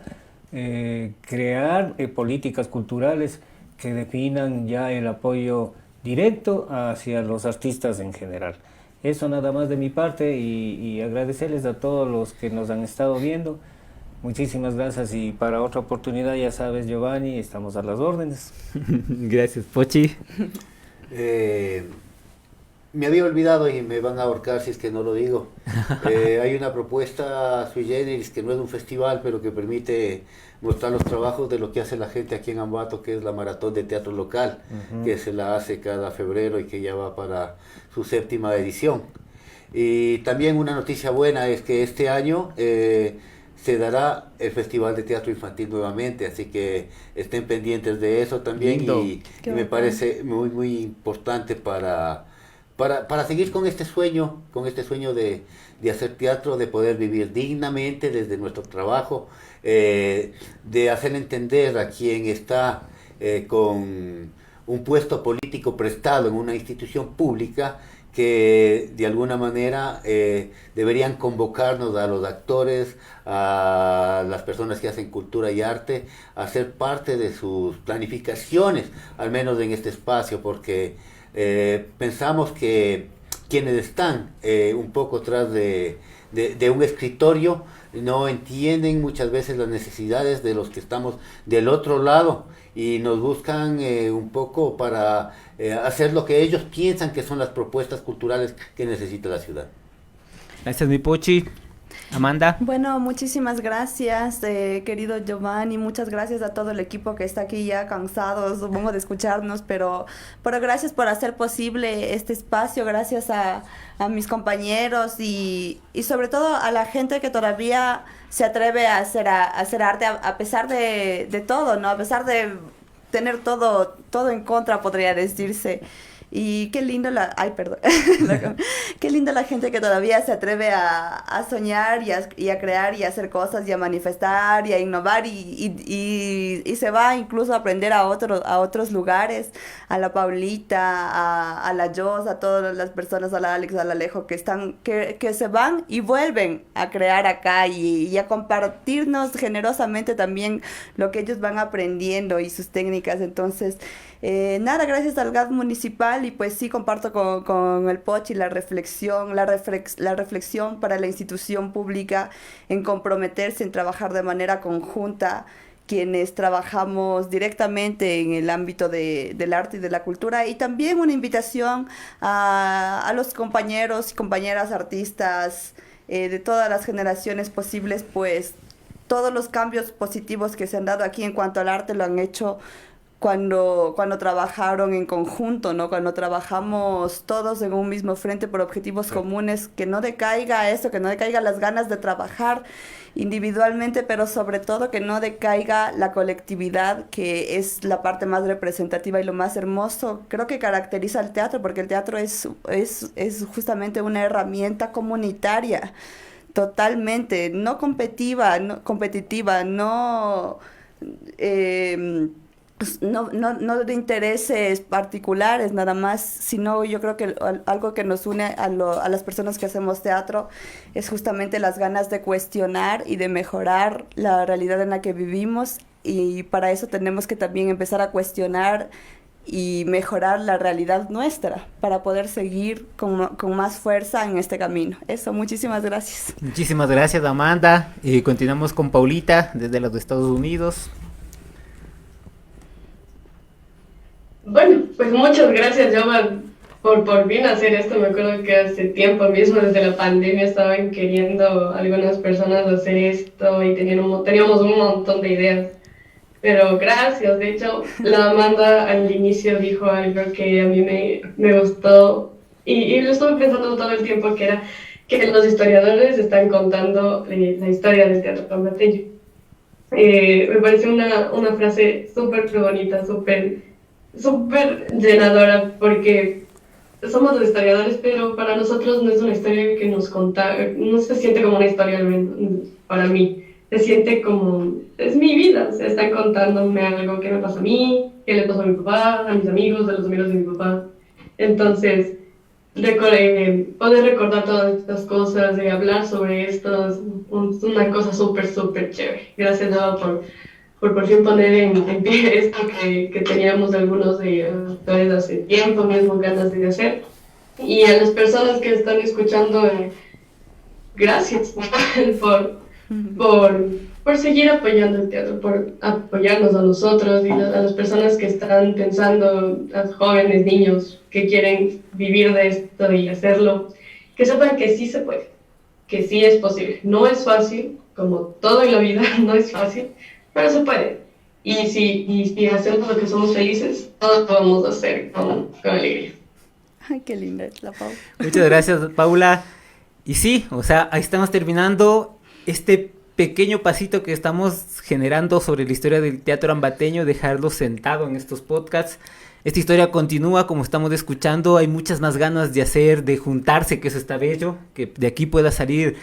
crear políticas culturales que definan ya el apoyo directo hacia los artistas en general. Eso nada más de mi parte y agradecerles a todos los que nos han estado viendo. Muchísimas gracias y para otra oportunidad, ya sabes, Giovanni, estamos a las órdenes. Gracias, Pochi. Me había olvidado y me van a ahorcar si es que no lo digo. Hay una propuesta sui generis que no es un festival, pero que permite mostrar los trabajos de lo que hace la gente aquí en Ambato, que es la maratón de teatro local, que se la hace cada febrero y que ya va para su 7ª edición. Y también una noticia buena es que este año se dará el Festival de Teatro Infantil nuevamente, así que estén pendientes de eso también y me parece muy, muy importante para seguir con este sueño de hacer teatro, de poder vivir dignamente desde nuestro trabajo, de hacer entender a quien está con un puesto político prestado en una institución pública que de alguna manera deberían convocarnos a los actores, a las personas que hacen cultura y arte, a ser parte de sus planificaciones, al menos en este espacio, porque pensamos que quienes están un poco tras de un escritorio no entienden muchas veces las necesidades de los que estamos del otro lado y nos buscan un poco para hacer lo que ellos piensan que son las propuestas culturales que necesita la ciudad. Gracias, mi Pochi. Amanda. Bueno, muchísimas gracias, querido Giovanni, muchas gracias a todo el equipo que está aquí ya cansado, supongo, de escucharnos, pero gracias por hacer posible este espacio, gracias a mis compañeros y sobre todo a la gente que todavía se atreve a hacer arte a pesar de todo, ¿no? A pesar de tener todo en contra, podría decirse. Y qué lindo qué linda la gente que todavía se atreve a soñar y a crear y a hacer cosas y a manifestar y a innovar y se va incluso a aprender a otros lugares, a la Paulita, a la Jos, a todas las personas, a la Alex, a la Alejo, que se van y vuelven a crear acá y a compartirnos generosamente también lo que ellos van aprendiendo y sus técnicas. Entonces, nada, gracias al GAD municipal y pues sí comparto con el Pochi la reflexión para la institución pública en comprometerse, en trabajar de manera conjunta, quienes trabajamos directamente en el ámbito del arte y de la cultura, y también una invitación a los compañeros y compañeras artistas de todas las generaciones posibles, pues todos los cambios positivos que se han dado aquí en cuanto al arte lo han hecho cuando trabajaron en conjunto, ¿no? Cuando trabajamos todos en un mismo frente por objetivos comunes, que no decaiga eso, que no decaiga las ganas de trabajar individualmente, pero sobre todo que no decaiga la colectividad, que es la parte más representativa y lo más hermoso, creo que caracteriza al teatro, porque el teatro es justamente una herramienta comunitaria, totalmente, no competitiva, no de intereses particulares nada más, sino yo creo que algo que nos une a las personas que hacemos teatro es justamente las ganas de cuestionar y de mejorar la realidad en la que vivimos, y para eso tenemos que también empezar a cuestionar y mejorar la realidad nuestra para poder seguir con más fuerza en este camino. Eso, muchísimas gracias. Muchísimas gracias, Amanda. Continuamos con Paulita desde los Estados Unidos. Bueno, pues muchas gracias, Jovan, por fin hacer esto. Me acuerdo que hace tiempo mismo, desde la pandemia, estaban queriendo algunas personas hacer esto y teníamos un montón de ideas. Pero gracias. De hecho, la Amanda al inicio dijo algo que a mí me gustó y lo estuve pensando todo el tiempo, que era que los historiadores están contando la historia del teatro ambateño. Me parece una frase súper bonita, súper llenadora, porque somos los historiadores, pero para nosotros no es una historia que nos conta, no se siente como una historia, al menos para mí. Se siente como, es mi vida, o sea, están contándome algo que me pasa a mí, que le pasó a mi papá, a mis amigos, a los amigos de mi papá. Entonces, poder recordar todas estas cosas y hablar sobre esto es una cosa súper chévere. Gracias, Eva, por fin poner en pie esto que teníamos algunos de autores hace tiempo mismo ganas de hacer. Y a las personas que están escuchando, gracias por seguir apoyando el teatro, por apoyarnos a nosotros y a las personas que están pensando, a jóvenes, niños que quieren vivir de esto y hacerlo, que sepan que sí se puede, que sí es posible. No es fácil, como todo en la vida, no es fácil, pero se puede. Y si hacemos lo que somos felices, todos podemos hacer con alegría. Ay, qué linda es la Paula. Muchas gracias, Paula. Y sí, o sea, ahí estamos terminando este pequeño pasito que estamos generando sobre la historia del teatro ambateño, dejarlo sentado en estos podcasts. Esta historia continúa, como estamos escuchando, hay muchas más ganas de hacer, de juntarse, que eso está bello, que de aquí pueda salir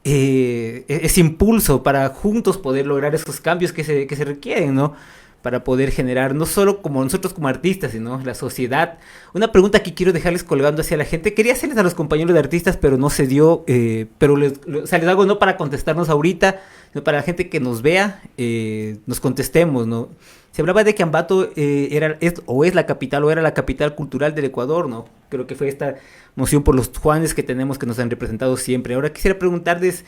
ese impulso para juntos poder lograr esos cambios que se requieren, ¿no? Para poder generar, no solo como nosotros como artistas, sino la sociedad. Una pregunta que quiero dejarles colgando hacia la gente, quería hacerles a los compañeros de artistas, pero no se dio, pero les hago no para contestarnos ahorita, sino para la gente que nos vea, nos contestemos, ¿no? Se hablaba de que Ambato es la capital, o era la capital cultural del Ecuador, ¿no? Creo que fue esta moción por los Juanes que tenemos, que nos han representado siempre. Ahora quisiera preguntarles,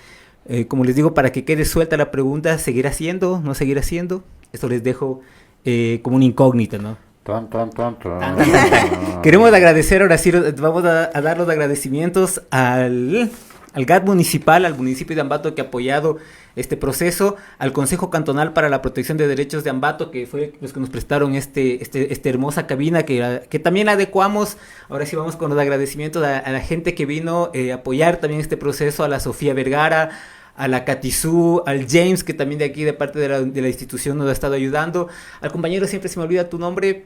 como les digo, para que quede suelta la pregunta, ¿seguirá siendo? ¿No seguirá siendo? Esto les dejo como una incógnita, ¿no? Queremos agradecer, ahora sí, vamos a dar los agradecimientos al GAT municipal, al municipio de Ambato que ha apoyado este proceso, al Consejo Cantonal para la Protección de Derechos de Ambato, que fue los que nos prestaron esta hermosa cabina que también adecuamos. Ahora sí vamos con los agradecimientos a la gente que vino a apoyar también este proceso, a la Sofía Vergara, a la Catizú, al James, que también de aquí, de parte de la institución, nos ha estado ayudando, al compañero, siempre se me olvida tu nombre,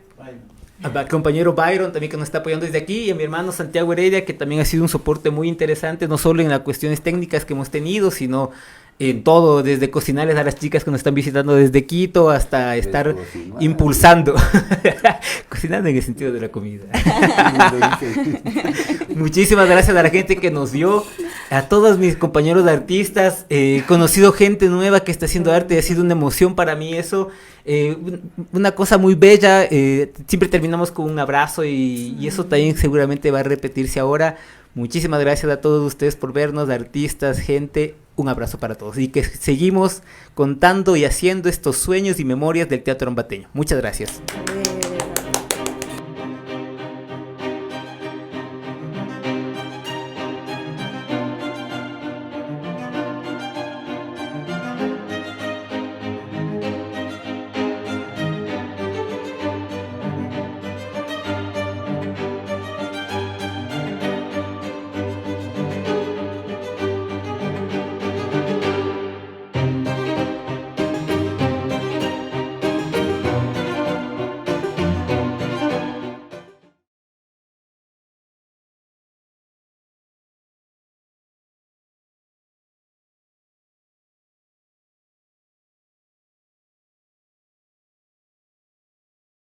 al compañero Byron, también que nos está apoyando desde aquí, y a mi hermano Santiago Heredia, que también ha sido un soporte muy interesante, no solo en las cuestiones técnicas que hemos tenido, sino en todo, desde cocinarles a las chicas que nos están visitando desde Quito hasta estar impulsando, cocinando en el sentido de la comida. Muchísimas gracias a la gente que nos vio, a todos mis compañeros de artistas, he conocido gente nueva que está haciendo arte, ha sido una emoción para mí eso, una cosa muy bella, siempre terminamos con un abrazo y eso también seguramente va a repetirse ahora. Muchísimas gracias a todos ustedes por vernos, artistas, gente, un abrazo para todos y que seguimos contando y haciendo estos sueños y memorias del teatro ambateño. Muchas gracias.